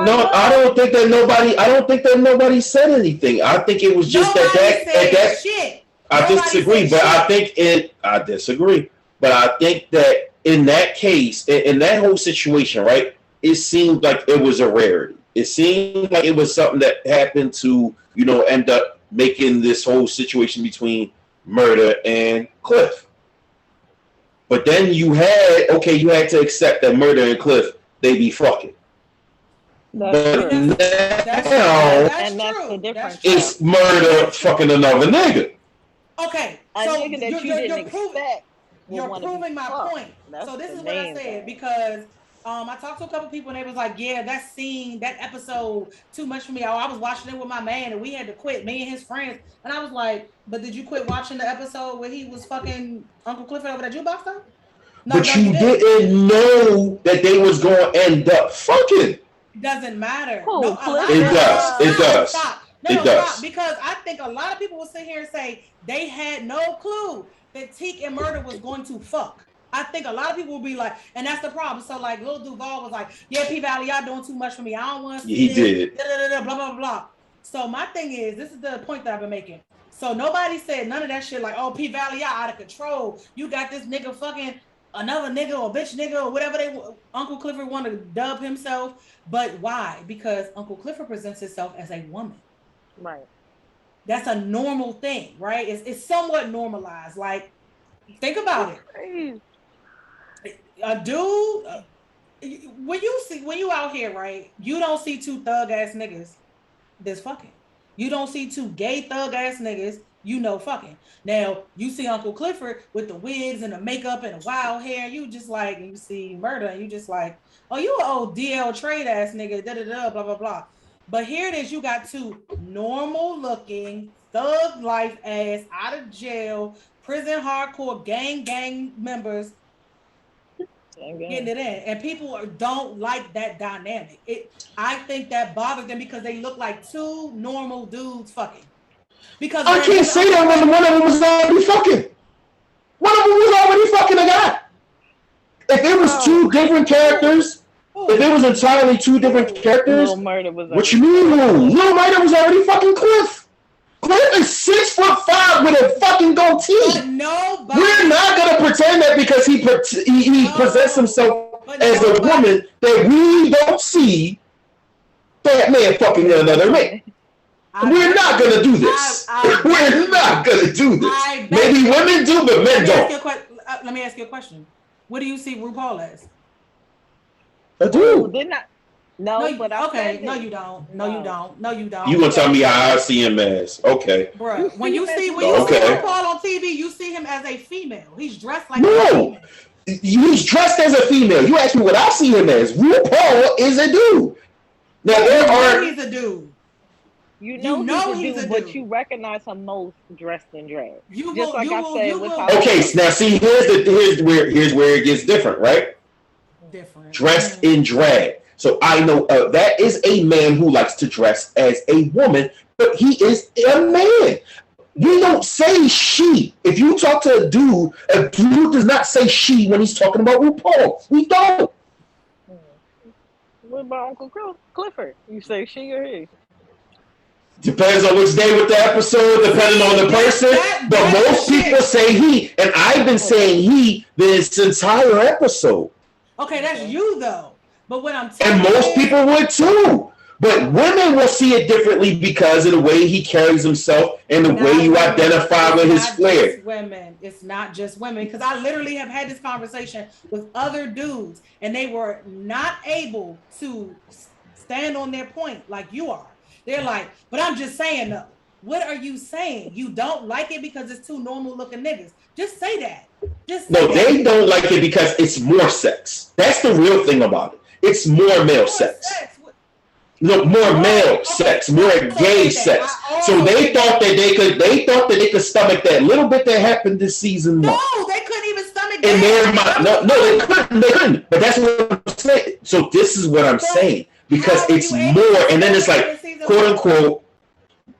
No, I don't think that nobody said anything. I think it was just that shit. I disagree, but I disagree. But I think that in that case, in that whole situation, right, it seemed like it was a rarity. It seemed like it was something that happened to, you know, end up making this whole situation between Murder and Cliff. But then you had to accept that Murder and Cliff, they be fucking. That's true. That's the difference. It's Murder fucking another nigga. Okay, so you're proving my point. So this is what I said, because I talked to a couple people and they was like, yeah, that scene, that episode, too much for me. I was watching it with my man and we had to quit, me and his friends. And I was like, but did you quit watching the episode where he was fucking Uncle Clifford over that jukebox though? No, but you didn't know that they was going to end up fucking. Doesn't matter. No, it does. Stop. Stop. Because I think a lot of people will sit here and say they had no clue that Teak and Murder was going to fuck. I think a lot of people will be like, and that's the problem. So like Lil Duval was like, yeah, P-Valley, y'all doing too much for me. I don't want to see He did. Blah, blah, blah. So my thing is, this is the point that I've been making. So nobody said none of that shit like, oh, P-Valley, y'all out of control. You got this nigga fucking. another nigga or bitch nigga or whatever Uncle Clifford want to dub himself. But why? Because Uncle Clifford presents himself as a woman. Right. That's a normal thing, right? It's somewhat normalized. Like, think about it. A dude, when you out here, right? You don't see two thug ass niggas that's fucking. You don't see two gay thug ass niggas, fucking. Now, you see Uncle Clifford with the wigs and the makeup and the wild hair, you just like, you see murder, and you just like, oh, you an old DL trade ass nigga, da-da-da, blah, blah, blah. But here it is, you got two normal looking, thug life ass, out of jail, prison hardcore gang members getting it in, and people don't like that dynamic. I think that bothers them because they look like two normal dudes fucking. Because I can't say that when one of them was already fucking. One of them was already fucking a guy. If it was two different characters, if it was entirely two different characters, what you mean? Little Murder was already fucking Cliff. Cliff is 6'5" with a fucking goatee. We're not gonna pretend that because he presents himself as a woman that we don't see that man fucking another man. We're not gonna do this. We're not gonna do this. Maybe women do, but men don't. Let me ask you a question. What do you see RuPaul as? A dude. But okay. No, you don't. No, you don't. No, you don't. You gonna tell me how I see him as? Okay. Bro, when you see RuPaul on TV, you see him as a female. He's dressed like a female. He's dressed as a female. You ask me what I see him as. RuPaul is a dude. Now he's a dude. You know he's a dude, but you recognize him most dressed in drag. Okay, now see, here's where it gets different, right? Different. Dressed in drag. So I know that is a man who likes to dress as a woman, but he is a man. We don't say she. If you talk to a dude does not say she when he's talking about RuPaul. We don't. What about Uncle Clifford? You say she or he? Depends on which day with the episode, depending on the person. But most people say he, and I've been saying he this entire episode. Okay, that's you though. But what I'm telling and most people would too. But women will see it differently because of the way he carries himself and the way you identify with his flair. It's not just women. Because I literally have had this conversation with other dudes, and they were not able to stand on their point like you are. They're like, but I'm just saying though. What are you saying? You don't like it because it's two normal looking niggas. Just say that. They don't like it because it's more sex. That's the real thing about it. It's more male sex. No, more male sex, more gay sex. So they thought that they could stomach that little bit that happened this season. No, they couldn't even stomach that. And they couldn't. But that's what I'm saying. So this is what I'm saying. Because it's more, and then it's like, quote unquote,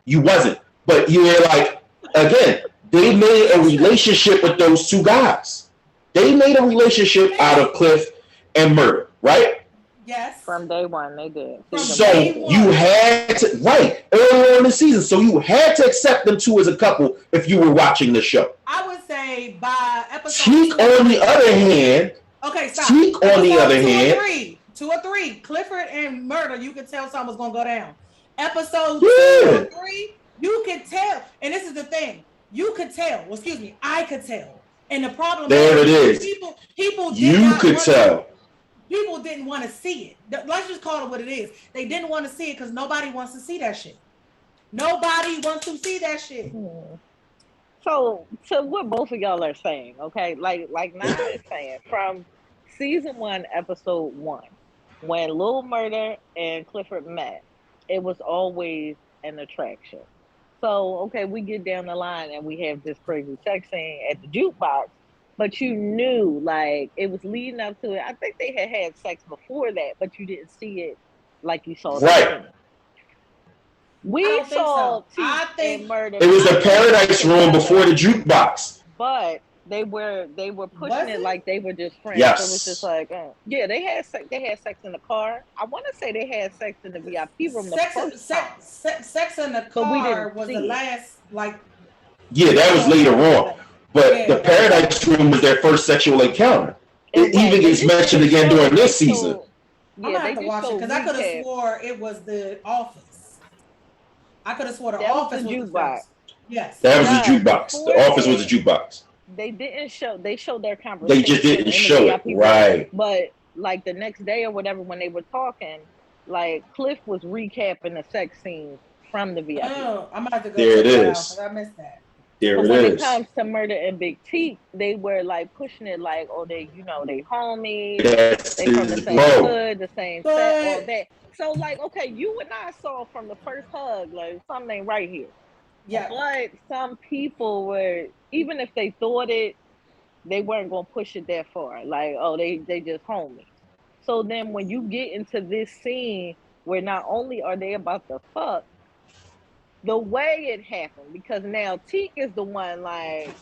you wasn't. But you were like, again, they made a relationship with those two guys. They made a relationship out of Cliff and Murder, right? Yes. From day one, they did. So you had to, earlier in the season, so you had to accept them two as a couple if you were watching the show. I would say by episode Cheek on the other hand. Okay, stop. Cheek on the other hand. 2 or 3, Clifford and Murder, you could tell something was going to go down. Episode 2 or 3, you could tell. And this is the thing. You could tell. Well, excuse me, I could tell. And the problem is people you could tell. People didn't want to see it. Let's just call it what it is. They didn't want to see it because nobody wants to see that shit. Nobody wants to see that shit. So what both of y'all are saying, okay? Like Nana is saying, from season 1, episode 1, when Lil Murder and Clifford met, it was always an attraction. So, okay, we get down the line and we have this crazy sex scene at the jukebox, but you knew, like, it was leading up to it. I think they had sex before that, but you didn't see it like you saw. Right. We saw and Murder. It was the Paradise Room before the jukebox. But they were pushing it like they were just friends. Yes. So it was just like, yeah, they had sex. They had sex in the car. I want to say they had sex in the VIP room. Sex in the car was the last, like. Yeah, that was later on. But the Paradise Room was their first sexual encounter. it even gets mentioned again during this season. I'm gonna have to watch it because I could have swore it was The Office. I could have swore The Office was the first. Yes, that was the jukebox. The Office was the jukebox. They didn't show. They showed their conversation. They just didn't show it, right? But like the next day or whatever, when they were talking, like Cliff was recapping the sex scene from the VIP. Oh, I'm about to go there check it that is. out because I missed that. There but it when is. it comes to Murder and Big T, they were like pushing it like, oh, they homies, they from the same hood, the same set, all that. So like, okay, you and I saw from the first hug, like something ain't right here. Yeah. But some people were, even if they thought it, they weren't gonna push it that far. Like, oh, they just homies. So then when you get into this scene where not only are they about to fuck, the way it happened, because now Teak is the one like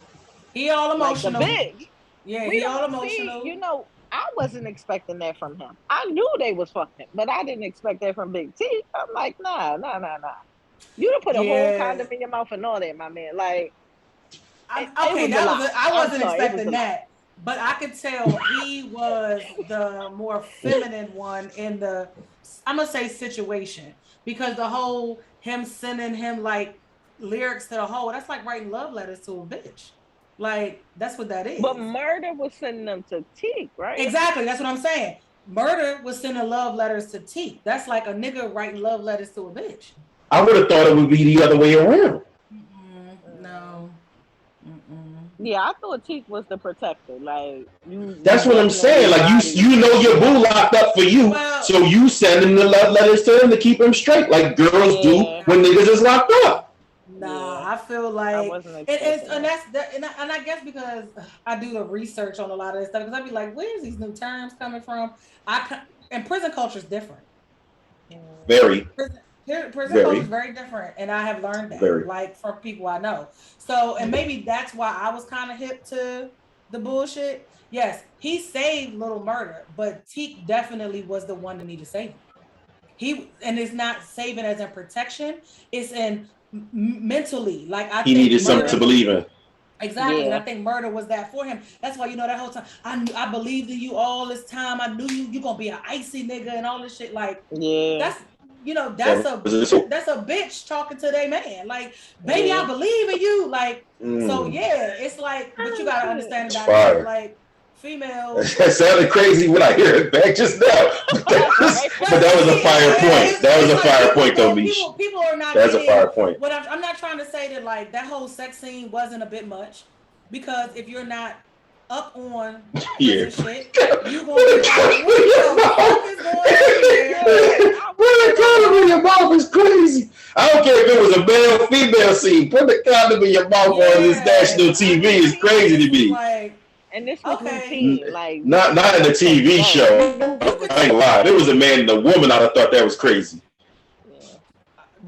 he all emotional. Like the bitch. Yeah, he all emotional. You know, I wasn't expecting that from him. I knew they was fucking, but I didn't expect that from Big T. I'm like, nah. You done put a whole condom in your mouth and all that, my man. Like, I wasn't expecting that. But I could tell he was the more feminine one in the, I'm gonna say, situation, because the whole him sending him like lyrics to the hoe, that's like writing love letters to a bitch. Like, that's what that is. But Murder was sending them to Teak, right? Exactly, that's what I'm saying. Murder was sending love letters to Teak. That's like a nigga writing love letters to a bitch. I would have thought it would be the other way around. No. Yeah, I thought Teak was the protector. Like, that's what I'm saying. Like, you know your boo locked up for you, so you sending the love letters to him to keep him straight, like girls do when niggas is locked up. Nah, I feel like and I guess because I do the research on a lot of this stuff, because I'd be like, where's these new terms coming from? And prison culture is different. Very. Prison culture is very different, and I have learned that, like, from people I know. So, and maybe that's why I was kind of hip to the bullshit. Yes, he saved Little Murder, but Teak definitely was the one that needed saving. And it's not saving as in protection; it's in mentally. Like, he needed something to believe in. Exactly, and I think Murder was that for him. That's why, that whole time I believed in you all this time. I knew you gonna be an icy nigga and all this shit. Like, that's that's a bitch talking to their man. Like, baby, I believe in you. Like, so it's like, but you gotta understand that, like, females. That sounded crazy when I hear it back just now. But that was a fire point. That was a fire point, though, Mish. People are not. That's a fire point. But I'm not trying to say that, like, that whole sex scene wasn't a bit much, because if you're not up on shit, you gonna be like, what the fuck is going on here? Put the condom in your mouth is crazy. I don't care if it was a male female scene. Put the condom in your mouth on this national TV is crazy to me. Like, and this was routine, like, not in the TV show. I ain't lying. It was a man and a woman. I'd have thought that was crazy.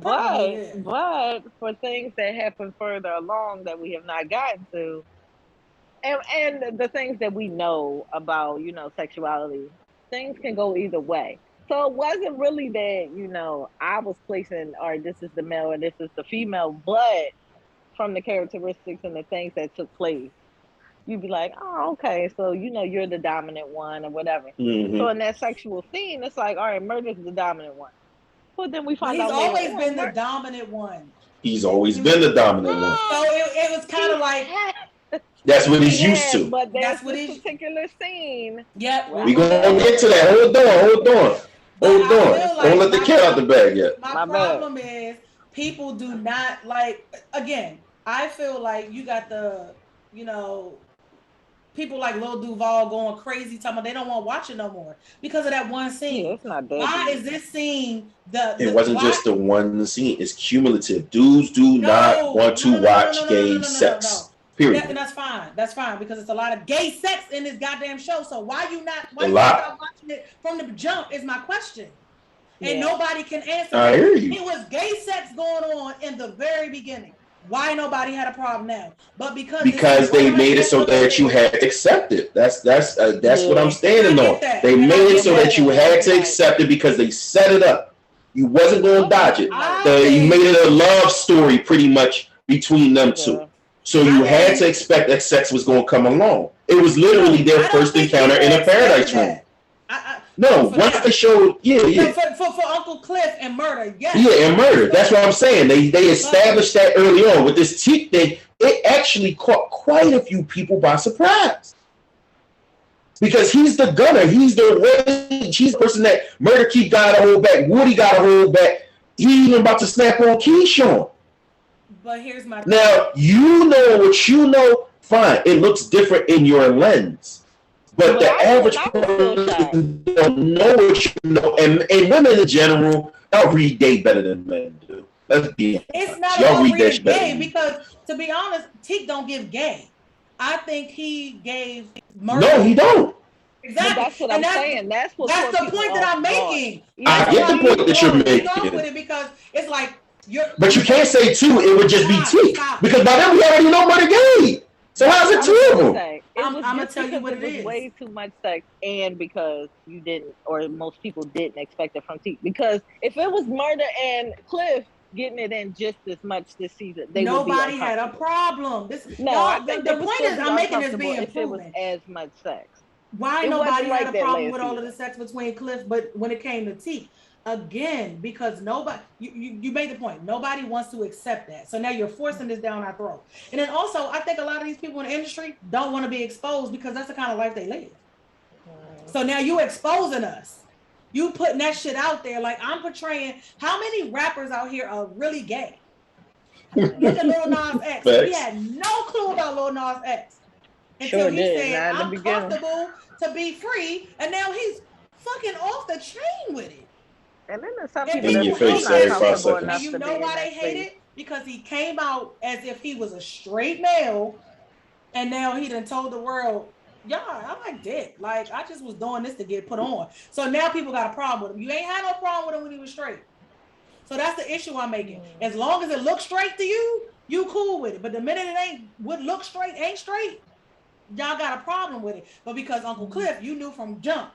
But for things that happen further along that we have not gotten to, and the things that we know about, sexuality, things can go either way. So it wasn't really that, I was placing, or this is the male and this is the female, but from the characteristics and the things that took place, you'd be like, oh, okay, so, you're the dominant one or whatever. Mm-hmm. So in that sexual scene, it's like, all right, Murder's the dominant one. But then we find out he's always been the dominant one. He's always been the dominant one. So it was kind of like... That's what he's used to. But that's what this particular scene. Yep. We're going to get to that. Hold on. Don't let the cat out the bag yet. My problem is people do not like, again, I feel like you got the, people like Lil Duval going crazy, talking about they don't want to watch it no more because of that one scene. Yeah, it's not that. Why is this scene it wasn't just the one scene, it's cumulative. Dudes do not want to watch gay sex. Period. Yeah, and that's fine because it's a lot of gay sex in this goddamn show. So why you not watching it from the jump is my question. And nobody can answer. I hear you. It was gay sex going on in the very beginning. Why nobody had a problem now? But because they made it so that you had to accept it. That's what I'm standing on. They made it so that you had to accept it because they set it up. You wasn't going to dodge it. You made it a love story pretty much between them two. So you had to expect that sex was going to come along. It was literally their first encounter in a paradise room. No, once they showed, for Uncle Cliff and murder, yes. Yeah, and murder. That's what I'm saying. They established that early on with this Teak thing. It actually caught quite a few people by surprise. Because he's the gunner. He's the person that Murder Keith got to hold back. Woody got to hold back. He even about to snap on Keyshawn. But here's my now, you know what you know. Fine. It looks different in your lens. But the average person don't know what you know. And women in general, y'all read gay better than men do. Let's be honest. It's not y'all read that gay because, to be honest, Teak don't give gay. I think he gave murder. No, he don't. Exactly. But that's what I'm saying. That's the point that I'm making. I get the point that you're making. With it because it's like but you can't say two. It would just be Teak because by then we already know murder gay. So how's it two of them? I'm gonna tell you what it is. Way too much sex, and because you didn't, or most people didn't expect it from Teak. Because if it was Murder and Cliff getting it in just as much this season, nobody had a problem. The point is, I'm making this being if it was as much sex. Why nobody had a problem with all of the sex between Cliff, but when it came to Teak, again, because nobody, you made the point, nobody wants to accept that. So now you're forcing this down our throat. And then also, I think a lot of these people in the industry don't want to be exposed because that's the kind of life they live. So now you exposing us. You putting that shit out there. Like I'm portraying, how many rappers out here are really gay? Look at Lil Nas X. We had no clue about Lil Nas X. Until he said, I'm comfortable to be free. And now he's fucking off the chain with it. And then there's some people in your face, and you know why they hate it? Because he came out as if he was a straight male, and now he done told the world, "Yeah, I like dick. Like I just was doing this to get put on." So now people got a problem with him. You ain't had no problem with him when he was straight. So that's the issue I'm making. As long as it looks straight to you, you cool with it. But the minute it ain't what looks straight ain't straight, y'all got a problem with it. But because Uncle Cliff, you knew from jump.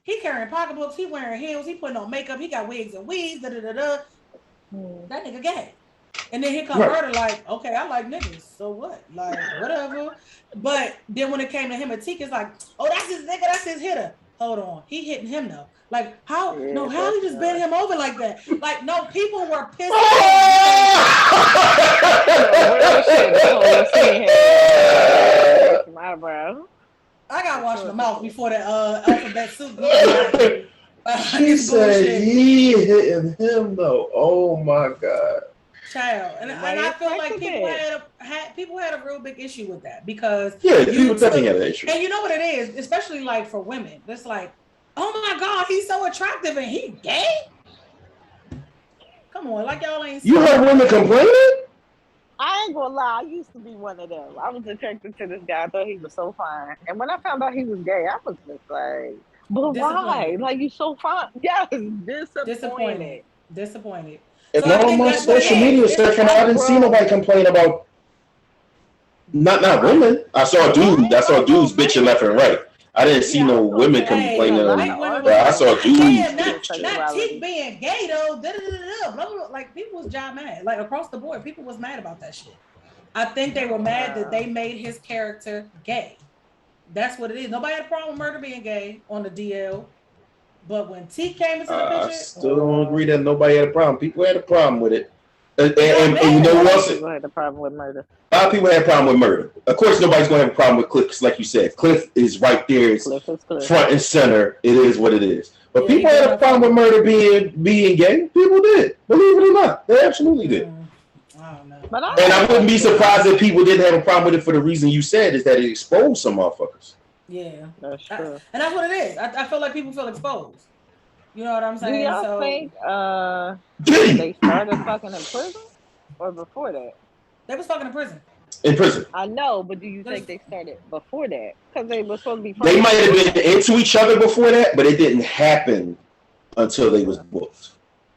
He carrying pocketbooks, he wearing heels, he putting on makeup, he got wigs and weaves, That nigga gay. And then here come Murder like, okay, I like niggas, so what? Like, whatever. But then when it came to him and Teak, it's like, oh, that's his nigga, that's his hitter. Hold on, he hitting him though. Like, how? Yeah, no, how he just bent him over like that? Like, no, people were pissed My bro. I gotta wash my mouth before the alphabet soup. She said he hitting him though. Oh my god, child, and I feel like people had a real big issue with that because people definitely had an issue. And you know what it is, especially like for women, it's like, oh my god, he's so attractive and he gay. Come on, like y'all ain't. You heard women complaining? I ain't gonna lie, I used to be one of them. I was attracted to this guy. I thought he was so fine. And when I found out he was gay, I was just like, but why? Like, you so fine. Yes, disappointed. And so on my social media searching, I didn't see nobody complain about not women. I saw dudes bitching left and right. I didn't see no women complaining. I saw dudes. Not Teak being gay though. Like people was job mad. Like across the board, people was mad about that shit. I think they were mad that they made his character gay. That's what it is. Nobody had a problem with Murder being gay on the DL. But when Teak came into the picture, I still don't agree that nobody had a problem. People had a problem with it. And you know what else? People had a problem with Murder. A lot of people had a problem with Murder. Of course, nobody's going to have a problem with Cliff, because like you said, Cliff is right there. It's front and center. It is what it is. But people had a problem with Murder being gay. People did. Believe it or not. They absolutely did. I don't know. And I wouldn't be surprised if people didn't have a problem with it for the reason you said, is that it exposed some motherfuckers. Yeah. That's true. And that's what it is. I feel like people feel exposed. You know what I'm saying? Do y'all think they started fucking in prison or before that? They was fucking in prison. In prison. I know, but do you think they started before that? Because they were supposed to be. They might have been into each other before that, but it didn't happen until they was booked.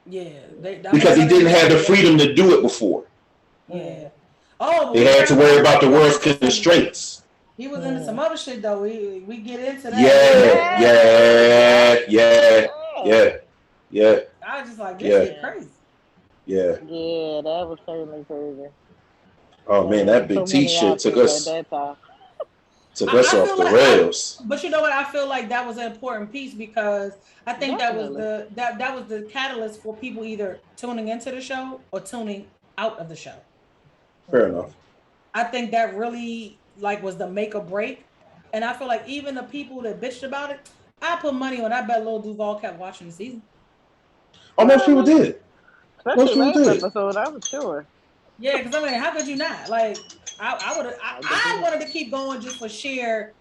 Yeah, because he didn't have the freedom to do it before. Yeah. Oh, they had to worry about the world's constraints. He was into some other shit though. We get into that. Yeah. I was just like, this shit crazy. Yeah. Yeah, that was certainly crazy. Oh man, that big T shit took us off the rails. But you know what? I feel like that was an important piece because I think that was the catalyst for people either tuning into the show or tuning out of the show. Fair enough. I think that really was the make or break. And I feel like even the people that bitched about it, I put money on. I bet Lil Duval kept watching the season. Oh, most people did. Most people did. Episode, I'm sure. Yeah, because I mean, how could you not? Like, I wanted to keep going just for sheer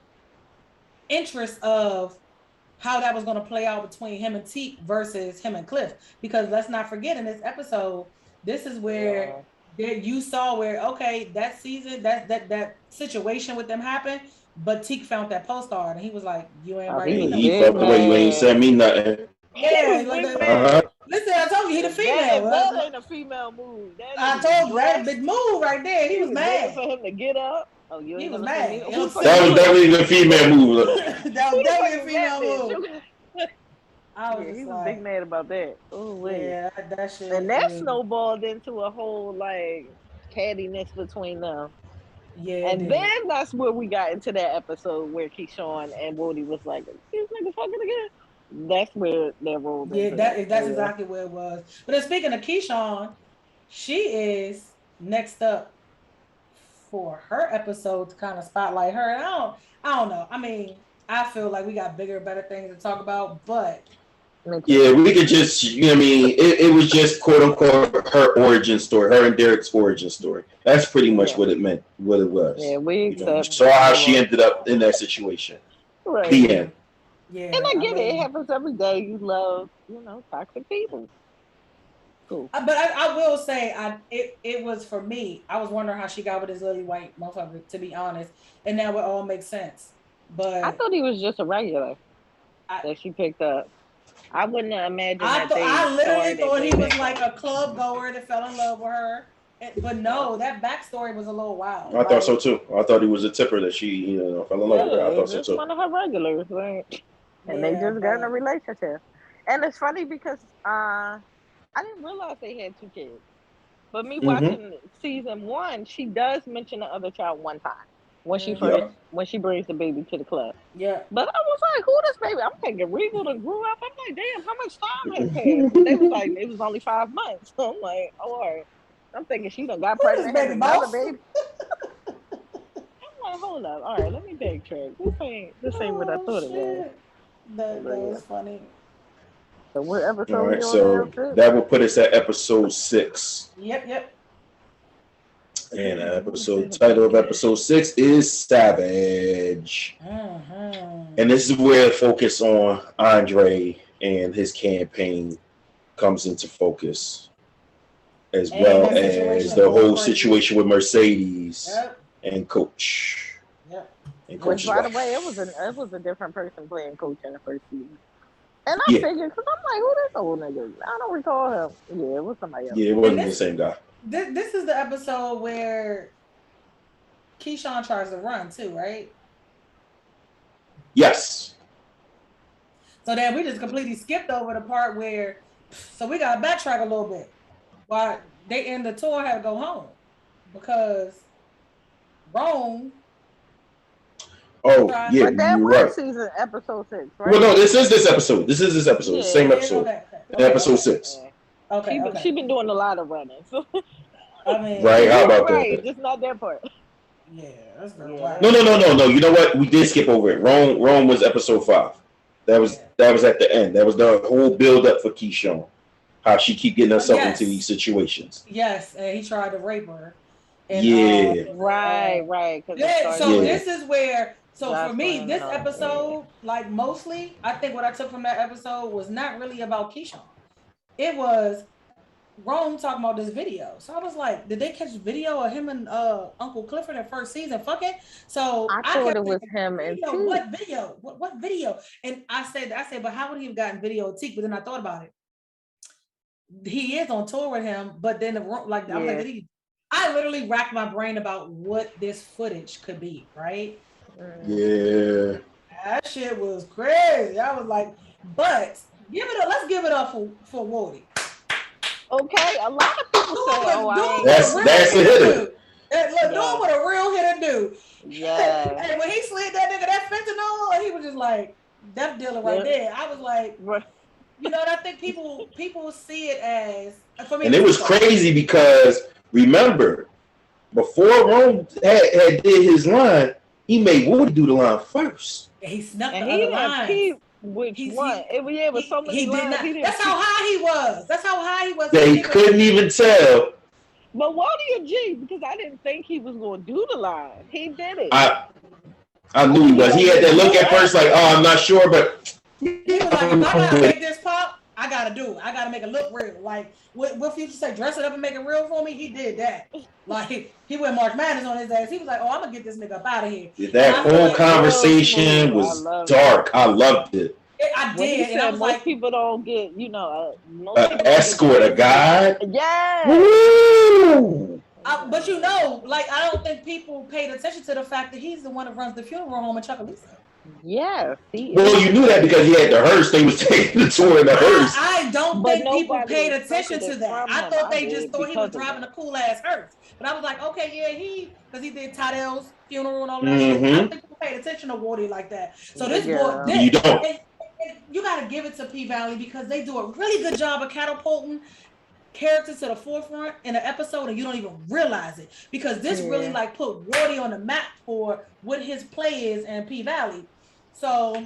interest of how that was going to play out between him and Teak versus him and Cliff. Because let's not forget, in this episode, this is where you saw where that season, that situation with them happened, but Teak found that postcard and he was like, "You ain't right." He felt the way you ain't sent me nothing. Yeah, listen, I told you he the female. That ain't a female move. I told you that big move right there. He was mad for him to get up. Oh, he was mad. That was definitely the female move. That was definitely a female move. He was big mad about that. Oh wait, yeah, that shit. And that snowballed into a whole cattiness between them. Yeah, and then that's where we got into that episode where Keyshawn and Woody was like, "These niggas fucking again." That's where they rolled. Yeah, that's exactly where it was. But then speaking of Keyshawn, she is next up for her episode to kind of spotlight her. And I don't know. I mean, I feel like we got bigger, better things to talk about, but yeah, we could just, it was just quote unquote her origin story, her and Derek's origin story. That's pretty much what it meant, what it was. Yeah, we saw how she ended up in that situation. Right. The end. Yeah, and I get it. It happens every day. You love, toxic people. Cool. But I will say, it was for me. I was wondering how she got with this lily white motherfucker, to be honest, and now it all makes sense. But I thought he was just a regular that she picked up. I wouldn't imagine. I literally thought he was like a club goer that fell in love with her. But no, that backstory was a little wild. I thought so too. I thought he was a tipper that she, fell in love with her. I thought so too. One of her regulars, right? And they just got in a relationship. And it's funny because I didn't realize they had 2 kids. But me watching season 1, she does mention the other child one time when she when she brings the baby to the club. Yeah. But I was like, who this baby? I'm thinking Regal done grew up. I'm like, damn, how much time has passed? They was like, it was only 5 months. So I'm like, oh, all right. I'm thinking she done got pregnant and another baby. I'm like, hold up. All right, let me backtrack. This ain't what I thought it was. That was funny. So what episode? All right, so that will put us at episode 6. Yep. And episode title of episode 6 is Savage. And this is where the focus on Andre and his campaign comes into focus, as well as the whole situation with Mercedes and Coach. Which, by the way, it was a different person playing Coach in the first season. And I figured, because I'm like, who this old nigga? I don't recall him. Yeah, it was somebody else. Yeah, it wasn't the same guy. This is the episode where Keyshawn tries to run too, right? Yes. So then we just completely skipped over the part where, so we got to backtrack a little bit. While they end the tour, had to go home because Rome. Oh, yeah, but that was season episode 6, right? Well, no, this is this episode. Yeah, same episode. Episode 6. Okay. She been doing a lot of running. So. I mean, right? How about that? Just not that part. Yeah, that's very wild. No. You know what? We did skip over it. Rome was episode 5. That was at the end. That was the whole build up for Keyshawn. How she keep getting herself into these situations. Yes, and he tried to rape her. And, right. This is where. So for me, this episode, mostly, I think what I took from that episode was not really about Keyshawn. It was Rome talking about this video. So I was like, did they catch video of him and Uncle Clifford in first season fucking? So I thought it was him and Teak. What video? What video? And I said, but how would he have gotten video of Teak? But then I thought about it. He is on tour with him, but then I'm like, I literally racked my brain about what this footage could be, right? Yeah. That shit was crazy. I was like, but let's give it up for Woody. Okay, a lot of people say, that's a hitter. Doing what a real hitter do. Yeah. And when he slid that nigga that fentanyl, he was just like, death dealer right there. I was like, you know, and I think people see it as, for me. And it was crazy because, remember, before Rome had did his line, he made Woody do the line first. Yeah, he snuck the other lines. Which one? It was so many lines. That's how high he was. That's how high he was. They couldn't even tell. But Woody a G, because I didn't think he was going to do the line. He did it. I knew he was. He had that look at first like, oh, I'm not sure, but he was like, if I gotta make this pop, I gotta do it. I gotta make it look real. Like, what Future say, dress it up and make it real for me? He did that. Like, he went March Madness on his ass. He was like, oh, I'm gonna get this nigga up out of here. That whole conversation was dark. I loved it. I did. And I was most people don't get, you know, escort, a guide. Yeah. Woo! But you know, like, I don't think people paid attention to the fact that he's the one that runs the funeral home in Chucalissa. Yeah. Well, you knew that because he had the hearse. They was taking the tour in the hearse. I don't think people paid attention to that. I thought they just thought he was driving a cool ass hearse. But I was like, okay, yeah, because he did Tadell's funeral and all that shit. I don't think people paid attention to Woody like that. So this boy, you don't. You got to give it to P Valley because they do a really good job of catapulting characters to the forefront in an episode and you don't even realize it because this really like put Woody on the map for what his play is in P Valley. So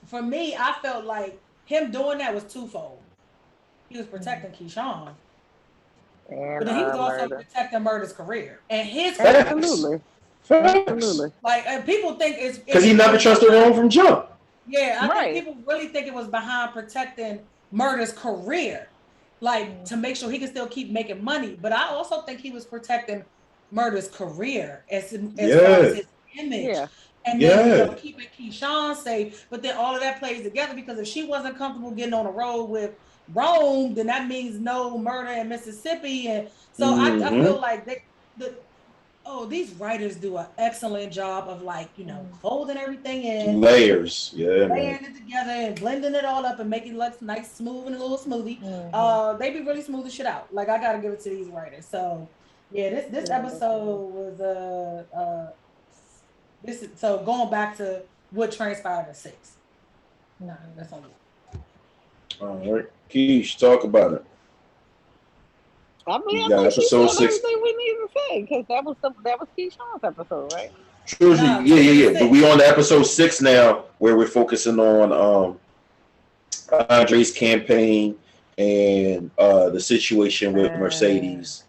for me, I felt like him doing that was twofold. He was protecting Keyshawn, but then he was also protecting Murder's career and his absolutely. Like, and people think it's because he never trusted Rome from jump. Yeah, I think people really think it was behind protecting Murder's career, like to make sure he can still keep making money. But I also think he was protecting Murder's career as far as his image. And then keeping Keyshawn safe. But then all of that plays together because if she wasn't comfortable getting on the road with Rome, then that means no murder in Mississippi. And so I feel like these writers do an excellent job of like, you know, folding everything in. Layers. Layering it together and blending it all up and making it look nice, smooth, and a little smoothie. They be really smoothing shit out. Like, I got to give it to these writers. So, yeah, this episode was, so going back to what transpired at 6. No, that's on you. All right. Keish, talk about it. I mean, I think episode 6. Everything we need to say because that was Keyshawn's episode, right? True. Yeah. But we on to episode 6 now, where we're focusing on Andre's campaign and the situation with Mercedes,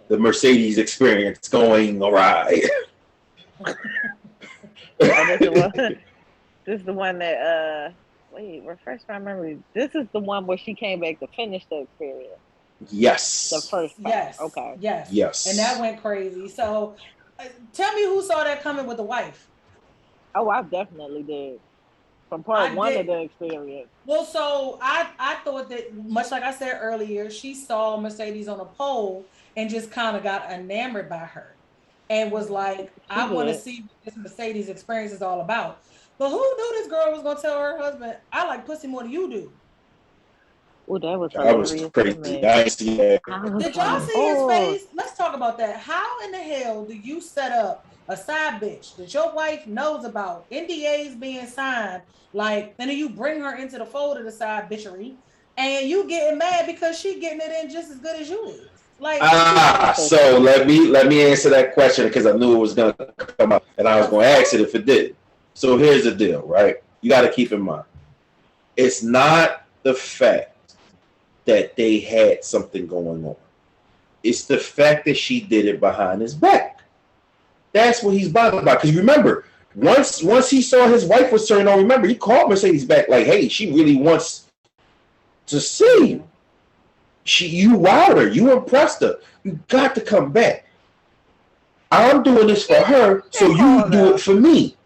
the Mercedes experience going awry. This is the one that refresh my memory. This is the one where she came back to finish the experience. Yes. The first time. Yes. Okay. Yes. And that went crazy. So tell me who saw that coming with the wife. Oh, I definitely did. From part 1 of the experience. Well, so I thought that, much like I said earlier, she saw Mercedes on a pole and just kind of got enamored by her and was like, I want to see what this Mercedes experience is all about. But who knew this girl was going to tell her husband, I like pussy more than you do? Oh, that was crazy. I see that. Did y'all see his face? Let's talk about that. How in the hell do you set up a side bitch that your wife knows about, NDAs being signed, like, and then you bring her into the fold of the side bitchery, and you getting mad because she getting it in just as good as you is? Like, so let me answer that question because I knew it was gonna come up, and I was gonna ask it if it did. So here's the deal, right? You got to keep in mind, it's not the fact that they had something going on. It's the fact that she did it behind his back. That's what he's bothered about. Because remember, once he saw his wife was turning on, remember, he called Mercedes back like, hey, she really wants to see you. You wowed her. You impressed her. You got to come back. I'm doing this for her, so you do it for me.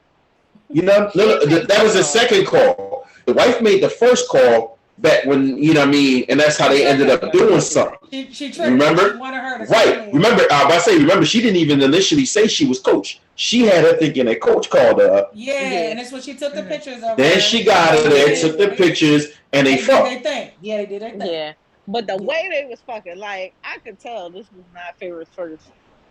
You know, that was the second call. The wife made the first call back when, you know what I mean, and that's how they ended up doing something. She remember? She wanted her to right. Remember, she didn't even initially say she was coach. She had her thinking that coach called her up. Yeah, and that's when she took the pictures of then her. She got her there, took the pictures, and they fucked. They think. Yeah, they did their thing. Yeah. But the way they was fucking, like, I could tell this was not Farrah's first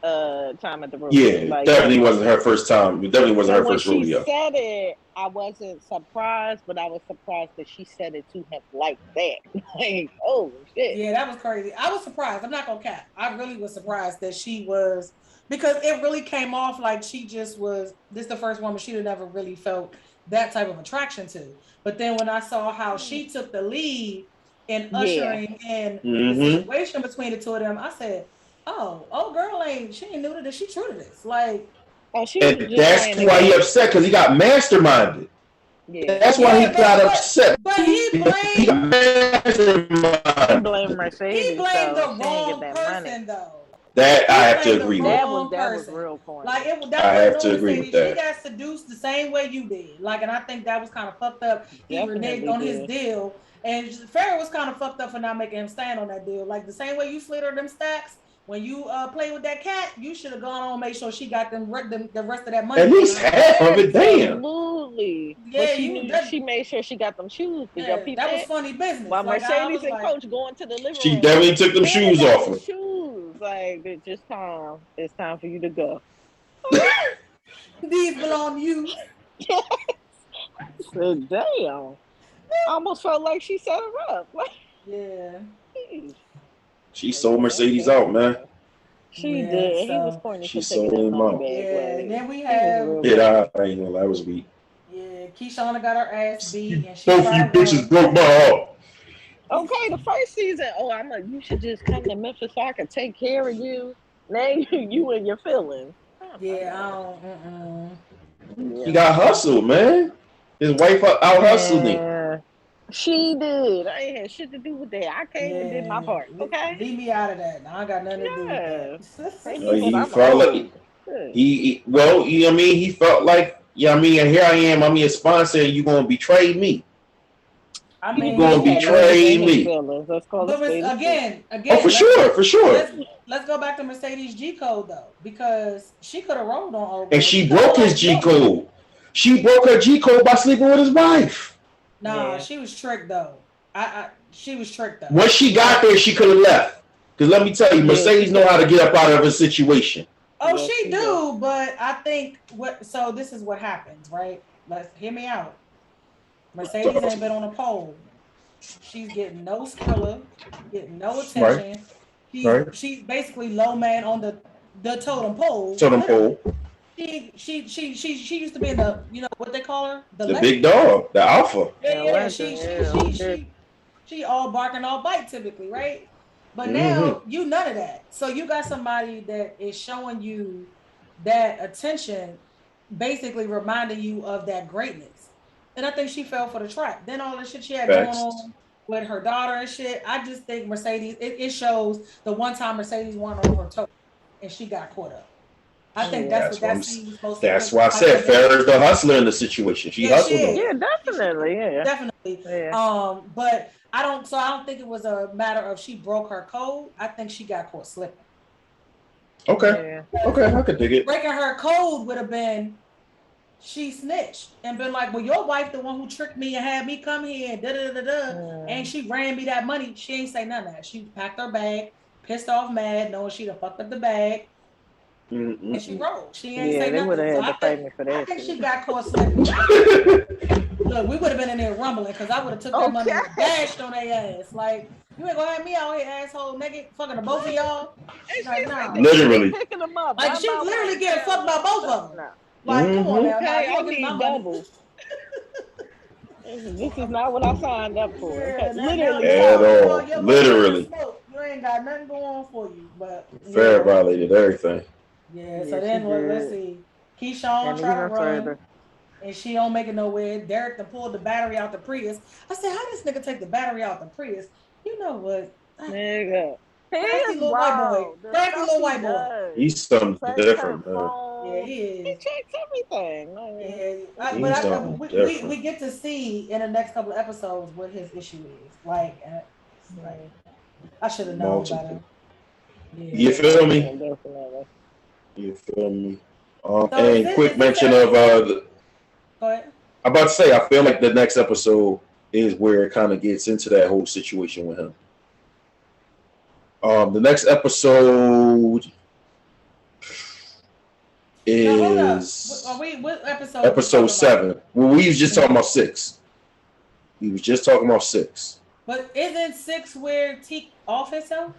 time at the rodeo. Yeah, like, definitely wasn't her first time. It definitely wasn't her first rodeo. When she said it, I wasn't surprised, but I was surprised that she said it to him like that. Like, oh shit. Yeah, that was crazy. I was surprised. I'm not gonna cap. I really was surprised that she was, because it really came off like she just was. This is the first woman she'd never really felt that type of attraction to. But then when I saw how she took the lead in ushering in the situation between the two of them, I said, "Oh, girl she ain't new to this. She true to this." Like, and that's why he upset, because he got masterminded. Yeah. That's why he got upset. But he blamed Mercedes. He blamed the wrong person, though. That I have to agree with. That was real corny. Like I have to agree with that. She got seduced the same way you did. Like, and I think that was kind of fucked up. He reneged on his deal, and Farrah was kind of fucked up for not making him stand on that deal. Like the same way you slid her them stacks. When you play with that cat, you should have gone on and made sure she got the rest of that money. At least half of it, damn. Absolutely. Yeah, but she made sure she got them shoes. Did y'all peep that was funny business. While Mercedes and Coach going to the living room. She definitely took them shoes off her. Shoes. Like, it's time for you to go. These belong to you. Yes. So, damn. I almost felt like she set her up. Yeah. She sold Mercedes out, man. She did. He was corny. She sold him out. Yeah, and then we have. I ain't gonna lie, that was weak. Yeah, Keyshawn got her ass beat, and both of you bitches broke my heart. Okay, the first season. You should just come to Memphis so I can take care of you. Now you and your feelings. Yeah, He got hustled, man. His wife out hustled him. She did. I ain't had shit to do with that. I came and did my part. Okay, leave me out of that. I ain't got nothing to do with that. He felt like he felt like, and here I am. I'm your sponsor, and you gonna betray me. You gonna betray me. Again. Oh, for sure. Let's go back to Mercedes G code though, because she could have rolled on old. And she broke his G code. She broke her G code by sleeping with his wife. Nah, she was tricked though. She was tricked though. Once she got there, she could have left. Because let me tell you, Mercedes know how to get up out of a situation. Oh, she do, but I think so this is what happens, right? Let's hear me out. Mercedes ain't been on a pole. She's getting no Skrilla, getting no attention. Right. She's basically low man on the totem pole. She used to be in the, what they call her? The big dog, the alpha. Yeah, she all bark and all bite typically, right? But now you none of that. So you got somebody that is showing you that attention, basically reminding you of that greatness. And I think she fell for the trap. Then all the shit she had going on with her daughter and shit, I just think Mercedes, it shows the one time Mercedes won on her toe and she got caught up. I think that's what that scene was supposed to be. That's why I said Farrah's the hustler in the situation. She hustled him. Yeah, definitely. Yeah. Definitely. Yeah. But I don't think it was a matter of she broke her code. I think she got caught slipping. Okay. Yeah. Okay, I could dig it. Breaking her code would have been she snitched and been like, well, your wife the one who tricked me and had me come here and and she ran me that money. She ain't say none of that. She packed her bag, pissed off mad, knowing she'd have fucked up the bag. And she rolled. She ain't say nothing. So I think she got caught slipping. Look, we would have been in there rumbling because I would have took that money and bashed on their ass. Like, you ain't gonna have me out here, asshole, nigga, fucking the both of y'all. Like, nah. Literally. Picking them up. Like, she literally getting fucked by both of them. Like, come on now. I need double. This is not what I signed up for. Literally. At all. Literally. You ain't got nothing going on for you. But Farrah violated everything. Yeah, so then let's see. Keyshawn tried to run, and she don't make it nowhere. Derek pulled the battery out the Prius. I said, how this nigga take the battery out the Prius? You know what? Nigga. Crazy little white boy. He's something different, man. Yeah, he is. He checks everything. But we get to see in the next couple of episodes what his issue is. Like I should have known better. Yeah. You feel me? Definitely. You feel me? And quick mention of Go ahead. I'm about to say, I feel like the next episode is where it kind of gets into that whole situation with him. The next episode, is what episode? Episode 7. Well, we was just talking about 6. We was just talking about 6. But isn't 6 where Teak off himself?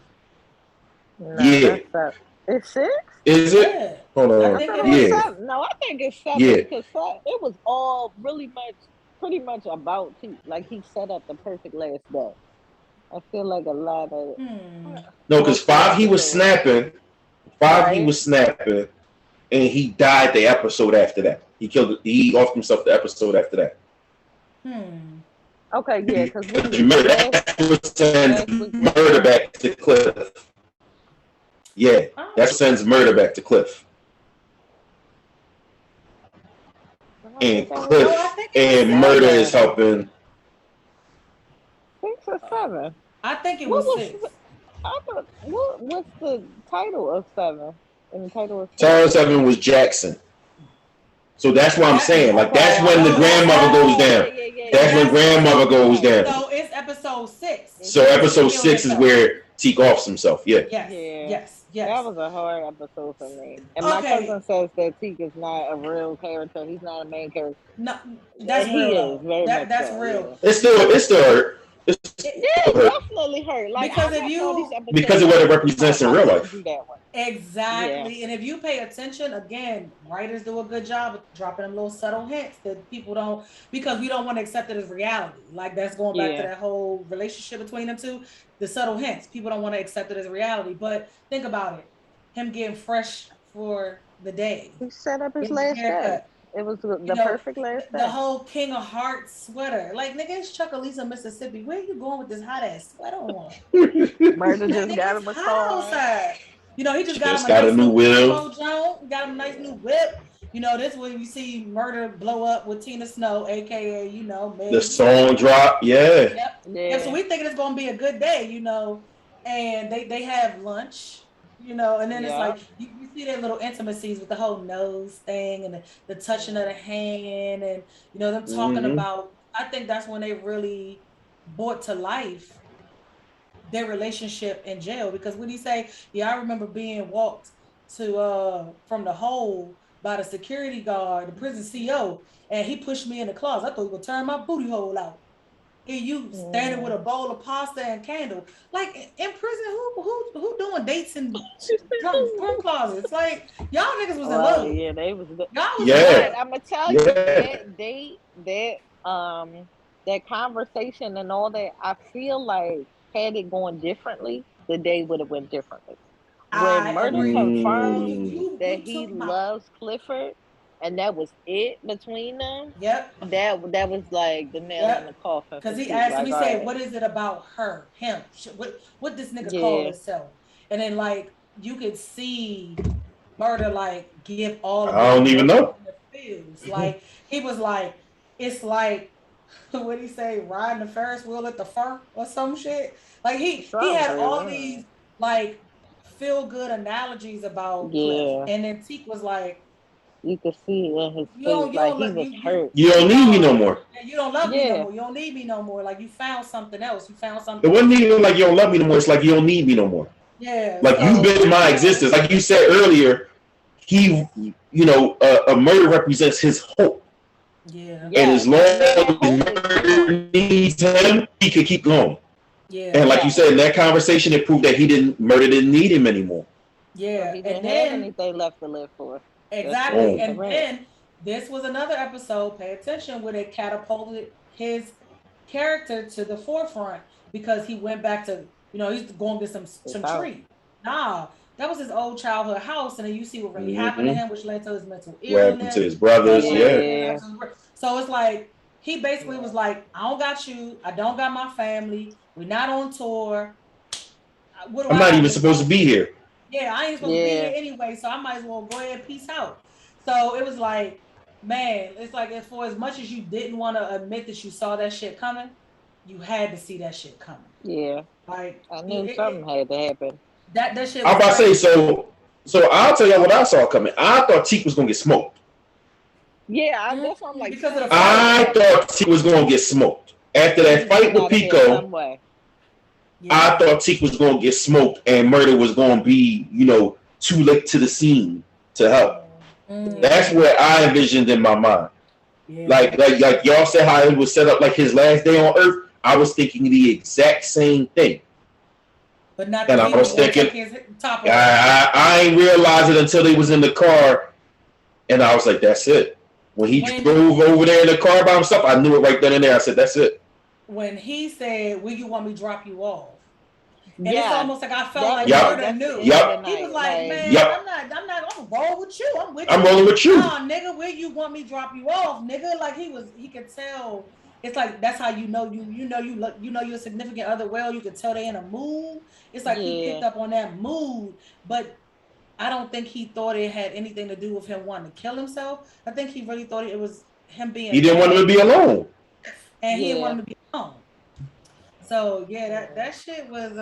No, yeah. It's 6? Is it? Yeah. Hold on. I think it's 7 because it was all pretty much about Teak. Like he set up the perfect last day. I feel like a lot of no, because 5 he was snapping. 5 he was snapping, and he died the episode after that. He offed himself the episode after that. Okay, yeah, because remember that sends murder back to Cliff. Yeah, that sends murder back to Cliff. And Cliff and Murder is helping. 6 or 7? I think it was 6. I thought, what's the title of 7? And the title of 7 was Jackson. So that's what I'm saying. Like, that's when the grandmother goes down. That's when grandmother goes down. So it's episode 6. So episode 6 is where Teak offs himself. Yeah. Yes. That was a hard episode for me. And my cousin says that Teak is not a real character. He's not a main character. No, that's real. That's real. It's still hurt. It definitely hurt. Like, because of what it represents in real life. Exactly. And if you pay attention, again, writers do a good job of dropping them little subtle hints that people don't, because we don't want to accept it as reality. Like, that's going back to that whole relationship between them two. The subtle hints. People don't want to accept it as reality. But think about it. Him getting fresh for the day. He set up his last day. It was the perfect last day. The whole King of Hearts sweater. Like, nigga, it's Chucalissa, Mississippi. Where you going with this hot ass sweater on? Murder just got him a car. He just got him a new whip. Got him a nice new whip. This when you see Murder blow up with Tina Snow, aka, Meg. The song drop, Yep. Yeah. So we thinking it's gonna be a good day, and they have lunch. And then it's like you see their little intimacies with the whole nose thing and the touching of the hand and them talking about. I think that's when they really brought to life their relationship in jail, because when he say, I remember being walked to from the hole by the security guard, the prison CO, and he pushed me in the closet. I thought he was gonna turn my booty hole out. And you standing with a bowl of pasta and candle, like in prison. Who doing dates in room closets? Like, y'all niggas was in love. Yeah, they was. Y'all was I'm gonna tell you that conversation and all that. I feel like had it gone differently, the day would have went differently. When Murder confirmed that he loves Clifford. And that was it between them. Yep. That was like the nail in the coffin. Because he asked me, said, "What is it about her, him? What this nigga call himself?" And then like you could see Murder like give all of I don't even know. Feels. Like he was like, it's like what he say, riding the Ferris wheel at the fur or some shit. Like he had all these like feel good analogies about Cliff. And then Teak was like, you could see in his face like he was hurt. You don't need me no more. You don't love me no more. You don't need me no more. Like you found something else. You found something. It wasn't even like you don't love me no more. It's like you don't need me no more. Yeah. Like you've been in my existence. Like you said earlier, he, a murder represents his hope. Yeah. And as long as murder needs him, he could keep going. Yeah. And like you said, in that conversation, it proved that Murder didn't need him anymore. Yeah. He didn't have anything left to live for. Exactly. And then this was another episode, pay attention, where they catapulted his character to the forefront because he went back to, he's going to get some treat. Nah, that was his old childhood house, and then you see what really happened to him, which led to his mental illness. What happened to his brothers, So it's like, he basically was like, I don't got you, I don't got my family, we're not on tour. I'm not even supposed to be here. Yeah, I ain't supposed to be here anyway, so I might as well go ahead and peace out. So it was like, man, it's like for as much as you didn't want to admit that you saw that shit coming, you had to see that shit coming. Yeah. Like I knew something had to happen. That shit. I'm about to say, so I'll tell you what I saw coming. I thought Teak was gonna get smoked. Yeah, that's what I'm like. Because of the I thought Teak was gonna get smoked. After that fight with Pico, I thought Teak was going to get smoked and Murder was going to be, too late to the scene to help. That's what I envisioned in my mind. Yeah. Like y'all said how it was set up like his last day on Earth. I was thinking the exact same thing. But not that I was thinking his top I ain't realized it until he was in the car, and I was like, that's it. When he drove over there in the car by himself, I knew it right then and there. I said, that's it. When he said, will you want me to drop you off? And it's almost like I felt like Murder knew. He was like, man, I'm gonna roll with you. I'm rolling with you. Nah, nigga, where you want me to drop you off, nigga? Like he could tell. It's like that's how you know your significant other well. You can tell they in a mood. It's like he picked up on that mood, but I don't think he thought it had anything to do with him wanting to kill himself. I think he really thought it was him being. He didn't want him to be alone, and he didn't want him to be alone. So that shit was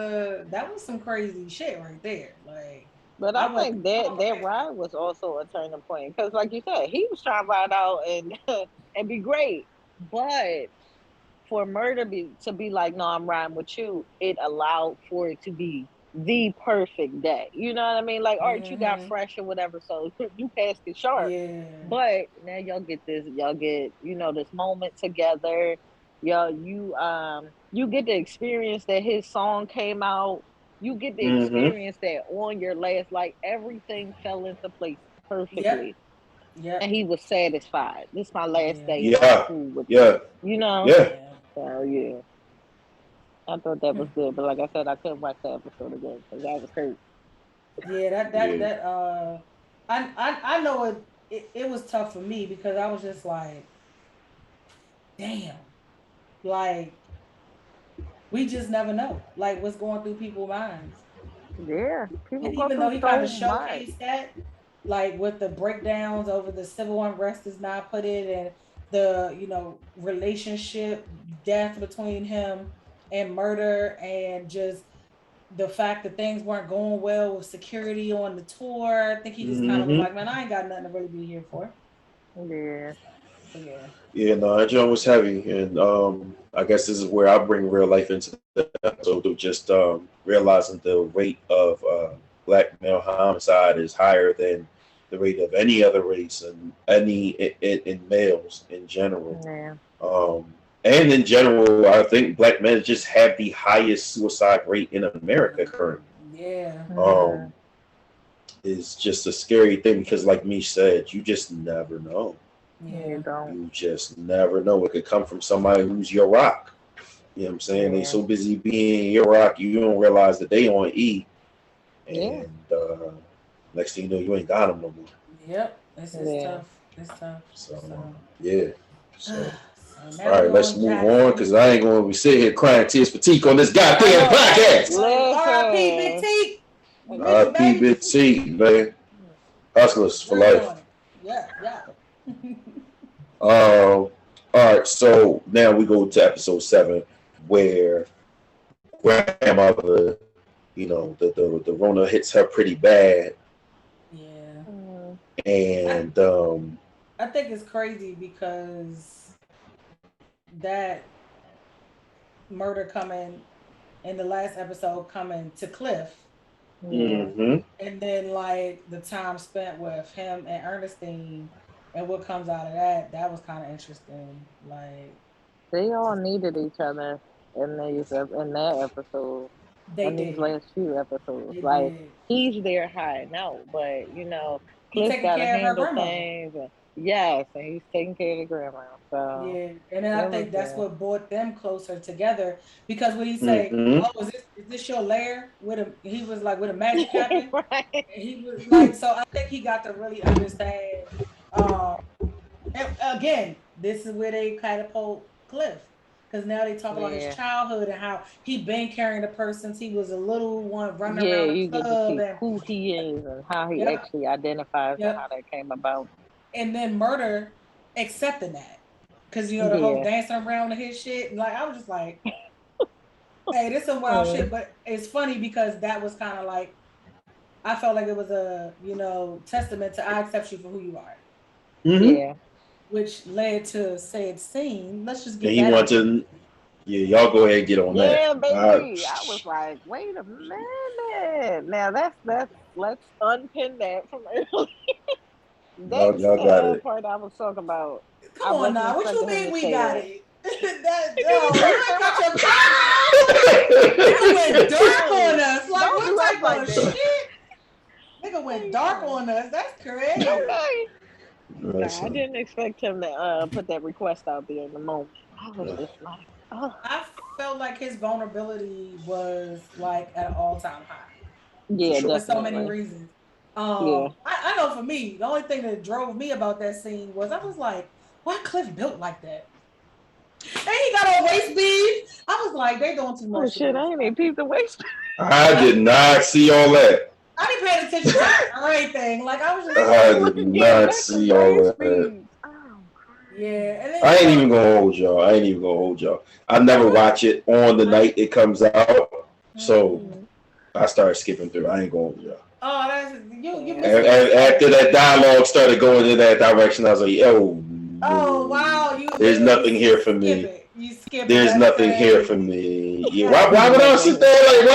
that was some crazy shit right there. Like, but I think that ride was also a turning point because, like you said, he was trying to ride out and be great, but for Murder to be like, no, I'm riding with you, it allowed for it to be the perfect day. You know what I mean? Like, all right, you got fresh or whatever, so you passed it sharp. Yeah. But now y'all get this moment together. You get the experience that his song came out. You get the experience that on your last, like everything fell into place perfectly. Yeah. And he was satisfied. This is my last day. Yeah. You know? Yeah. So yeah. I thought that was good. But like I said, I couldn't watch the episode again because I was hurt. Yeah, I know it was tough for me because I was just like, damn. Like, we just never know, like, what's going through people's minds. Yeah. And even though he kind of showcased that, like, with the breakdowns over the civil unrest is not put in and the, relationship death between him and Murder and just the fact that things weren't going well with security on the tour. I think he just kind of was like, man, I ain't got nothing to really be here for. Yeah. Yeah, no, that joint was heavy, and I guess this is where I bring real life into the episode of just realizing the rate of black male homicide is higher than the rate of any other race and in males in general. Yeah. And in general, I think black men just have the highest suicide rate in America currently. Yeah. It's just a scary thing because, like me said, you just never know. Yeah, you just never know. It could come from somebody who's your rock. You know what I'm saying? They so busy being your rock, you don't realize that they on E. And next thing you know, you ain't got them no more. Yep, it's tough. It's tough. So, yeah. So, all right, let's move on because I ain't going to be sitting here crying tears for Teak on this goddamn podcast. R.I.P. Big Teak. R.I.P. Big Teak, man. Hustlers for life. Yeah. All right, so now we go to episode 7 where grandmother, the Rona hits her pretty bad. Yeah. And I think it's crazy because that murder coming in the last episode coming to Cliff. And then like the time spent with him and Ernestine and what comes out of that was kind of interesting. Like, they all needed each other in that episode. These last few episodes. He's there hiding out, but Cliff gotta handle things. And he's taking care of the grandma. So yeah, and then I think that's what brought them closer together because when he say, "Oh, is this your lair?" He was like with a magic happen. Right. And he was like, so I think he got to really understand. And again, this is where they catapult Cliff because now they talk about his childhood and how he been carrying the purse since he was a little one running around the club. You get to see who he is and how he actually identifies and how that came about. And then Murder accepting that because the whole dancing around and his shit. Like I was just like, hey, this is some wild shit. But it's funny because that was kind of like I felt like it was a testament to I accept you for who you are. Yeah. Which led to said scene. Let's just get. And he wanted to. Yeah, y'all go ahead and get on that. Yeah, baby. I was like, wait a minute. Now let's unpin that from earlier. That's the part I was talking about. Come on now, what you mean we got it? Nigga went dark on us. Like, what type of shit? Nigga went dark on us. That's crazy. Okay. Nah, I didn't expect him to put that request out there in the moment. I was just like, I felt like his vulnerability was like at an all-time high. Yeah, for so many reasons. I know for me, the only thing that drove me about that scene was I was like, why Cliff built like that? And he got a waist bead. I was like, they doing too much. Oh shit, I ain't even peeped the waist bead. I did not see all that. I didn't pay attention to anything. Like I was just I did not see all that. Yeah. I ain't even gonna hold y'all. I never watch it on the night it comes out. So I started skipping through. I ain't gonna hold y'all. Oh, that's you. After that dialogue started going in that direction, I was like, yo. Oh wow! There's nothing here for me. You skip. There's nothing here for me. Yeah. Why would I sit there? Like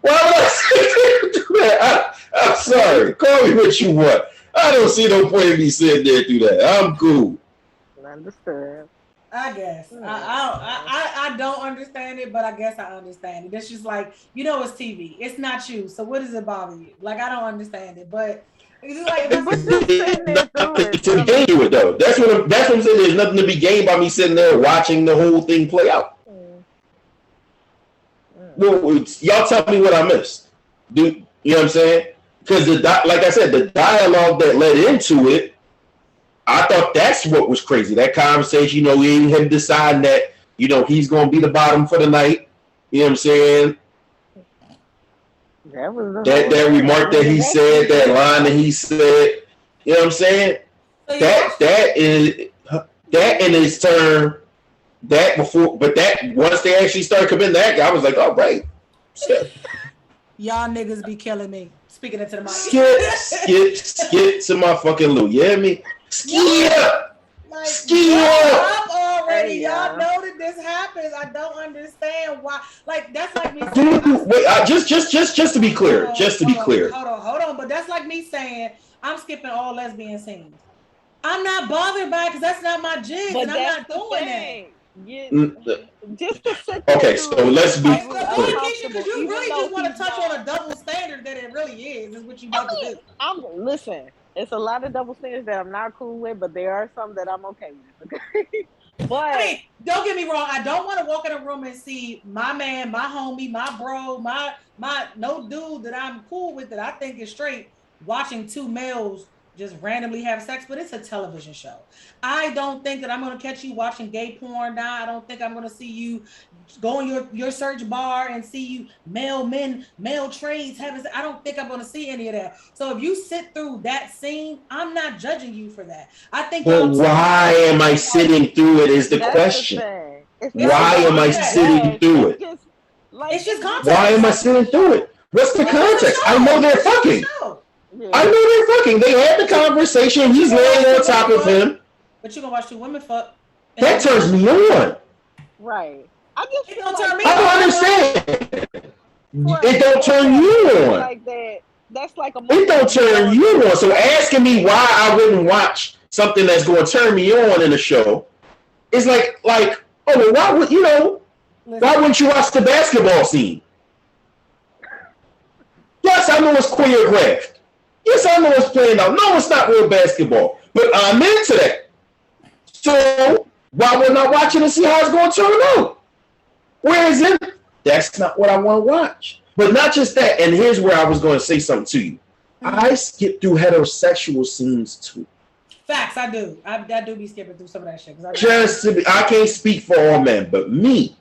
why would I sit there and do that? I'm sorry. Call me what you want. I don't see no point in me sitting there and do that. I'm cool. Understood. I guess. I don't understand it, but I guess I understand it. It's just like, it's TV. It's not you. So what does it bother you? Like, I don't understand it, but it's like to gain to it though. That's what I'm saying. There's nothing to be gained by me sitting there watching the whole thing play out. Well, y'all tell me what I missed. You know what I'm saying? Because like I said, the dialogue that led into it, I thought that's what was crazy. That conversation, him deciding that, he's going to be the bottom for the night. You know what I'm saying? That remark that he said, that line that he said, you know what I'm saying? That in his turn, once they actually started committing that, I was like, oh, right. Shit. Y'all niggas be killing me. Speaking into the mic. Skip to my fucking Lou. You hear me? Skip up already. Y'all know that this happens. I don't understand why. Like that's like me saying. Wait, just to be clear. Hold on. But that's like me saying I'm skipping all lesbian scenes. I'm not bothered by it because that's not my jig, and I'm not doing that. Just to sit there. Okay, so let's be clear. Because you really just want to touch on a double standard that it really is what you about to do. Listen. It's a lot of double standards that I'm not cool with, but there are some that I'm okay with. Okay? But don't get me wrong. I don't want to walk in a room and see my man, my homie, my bro, my no dude that I'm cool with that I think is straight watching two males just randomly have sex, but it's a television show. I don't think that I'm going to catch you watching gay porn now. I don't think I'm going to see you go on your search bar and see you male trades having. I don't think I'm going to see any of that. So if you sit through that scene, I'm not judging you for that. I think. Well, why am I sitting through it? Is the question. Why am I sitting through it? It's just context. Why am I sitting through it? What's the context? I know they're fucking. Yeah. I know they're fucking. They had the conversation. He's laying on top of him. But you're gonna watch two women fuck. That turns me on. Right. It don't turn me on. I don't understand. It don't turn you on. Like that. That's like a. It don't turn you on. So asking me why I wouldn't watch something that's going to turn me on in a show is like, oh, well, why would why wouldn't you watch the basketball scene? Yes, I know it's choreographed. Yes, I know it's playing out. No, it's not real basketball. But I'm into that. So why wouldn't I watch it and see how it's going to turn out? Whereas that's not what I want to watch. But not just that. And here's where I was going to say something to you. I skip through heterosexual scenes too. Facts, I do. I do be skipping through some of that shit. I can't speak for all men, but me,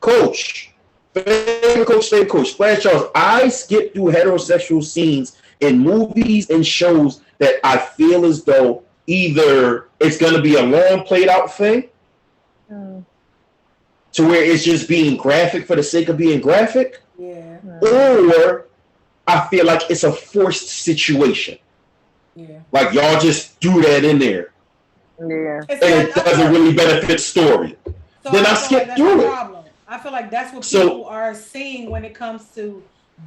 Coach, Flash Charles, I skip through heterosexual scenes in movies and shows that I feel as though either it's going to be a long played out thing to where it's just being graphic for the sake of being graphic, or I feel like it's a forced situation. Yeah. Like y'all just do that in there. Yeah. And it doesn't really benefit the story. So then I skip through it. I feel like that's what people are seeing when it comes to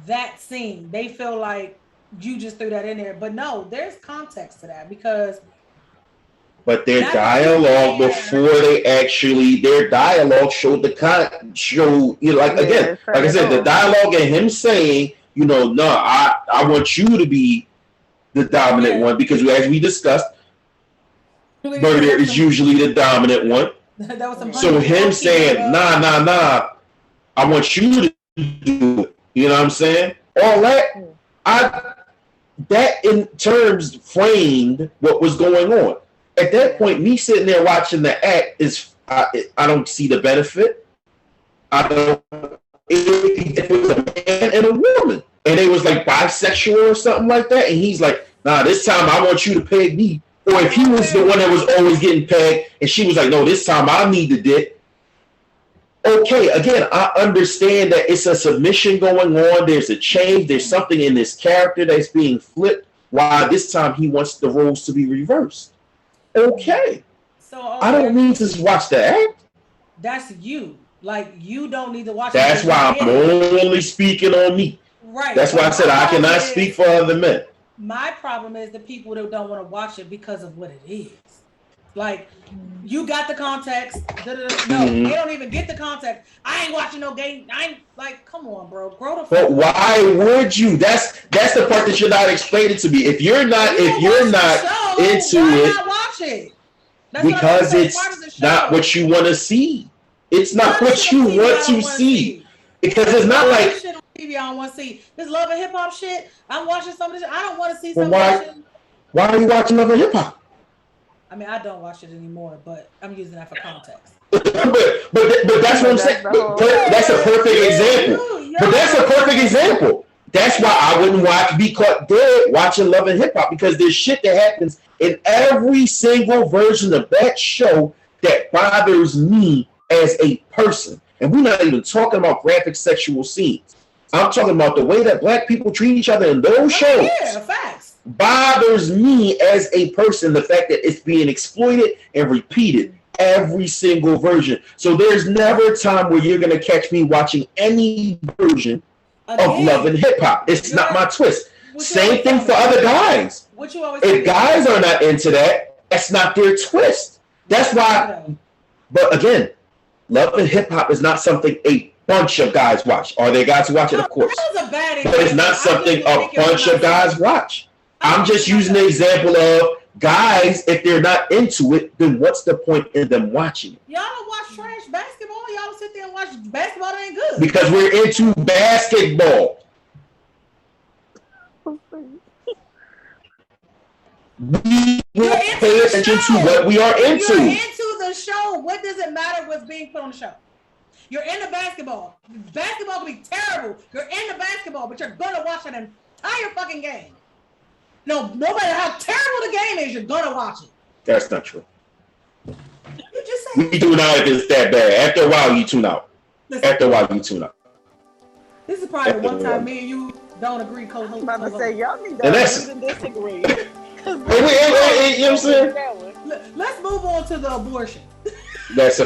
that scene. They feel like you just threw that in there. But no, there's context to that because. But their dialogue before their dialogue showed again, like I said, the dialogue and him saying, no, I want you to be the dominant one because as we discussed, murder is usually the dominant one. So him saying, nah, I want you to do it. You know what I'm saying? All that, that in terms framed what was going on. At that point, me sitting there watching the act I don't see the benefit. I don't. If it was a man and a woman, and they was like bisexual or something like that, and he's like, nah, this time I want you to peg me. Or if he was the one that was always getting pegged, and she was like, no, this time I need the dick. Okay, again, I understand that it's a submission going on. There's a change. There's something in this character that's being flipped. Why this time he wants the roles to be reversed. Okay. So I don't need to watch the act. That's you. Like, you don't need to watch it. That's why I'm only speaking on me. Right. That's why I said I cannot speak for other men. My problem is the people that don't want to watch it because of what it is. Like, you got the context. No, they don't even get the context. I ain't watching no game. I ain't like, come on, bro. Grow the fuck. But why would you? That's the part that you're not explaining to me. If you're not into it, not watch it? Because it's not what you want to see. It's not what you want to see. Because it's not like shit on TV I don't want to see. This Love and Hip Hop shit. I'm watching some of this. I don't want to see some of this shit. Why are you watching Love and Hip Hop? I mean, I don't watch it anymore, but I'm using that for context. but that's what I'm saying. That's a perfect example. But that's a perfect example. That's why I wouldn't be caught dead watching Love and Hip Hop, because there's shit that happens in every single version of that show that bothers me as a person. And we're not even talking about graphic sexual scenes. I'm talking about the way that black people treat each other in those shows. Yeah, facts. Bothers me as a person, the fact that it's being exploited and repeated every single version. So there's never a time where you're going to catch me watching any version of Love and Hip Hop. It's not my twist. Same thing for other guys. If guys are not into that, that's not their twist. That's why. But again, Love and Hip Hop is not something a bunch of guys watch. Are there guys who watch it? Of course. But it's not something a bunch of guys watch. I'm just using the example of guys, if they're not into it, then what's the point in them watching it? Y'all don't watch trash basketball. Y'all don't sit there and watch basketball that ain't good. Because we're into basketball. We will pay attention to what we are into. You're into the show. What does it matter what's being put on the show? You're into basketball. Basketball can be terrible. You're into basketball, but you're gonna watch an entire fucking game. No matter how terrible the game is, you're gonna watch it. That's not true. You just said we do not if it's that bad. After a while, you tune out. This is probably the one time me and you don't agree. I'm about to say, y'all need to agree to disagree. You know what I'm saying? Let's move on to the abortion. That's a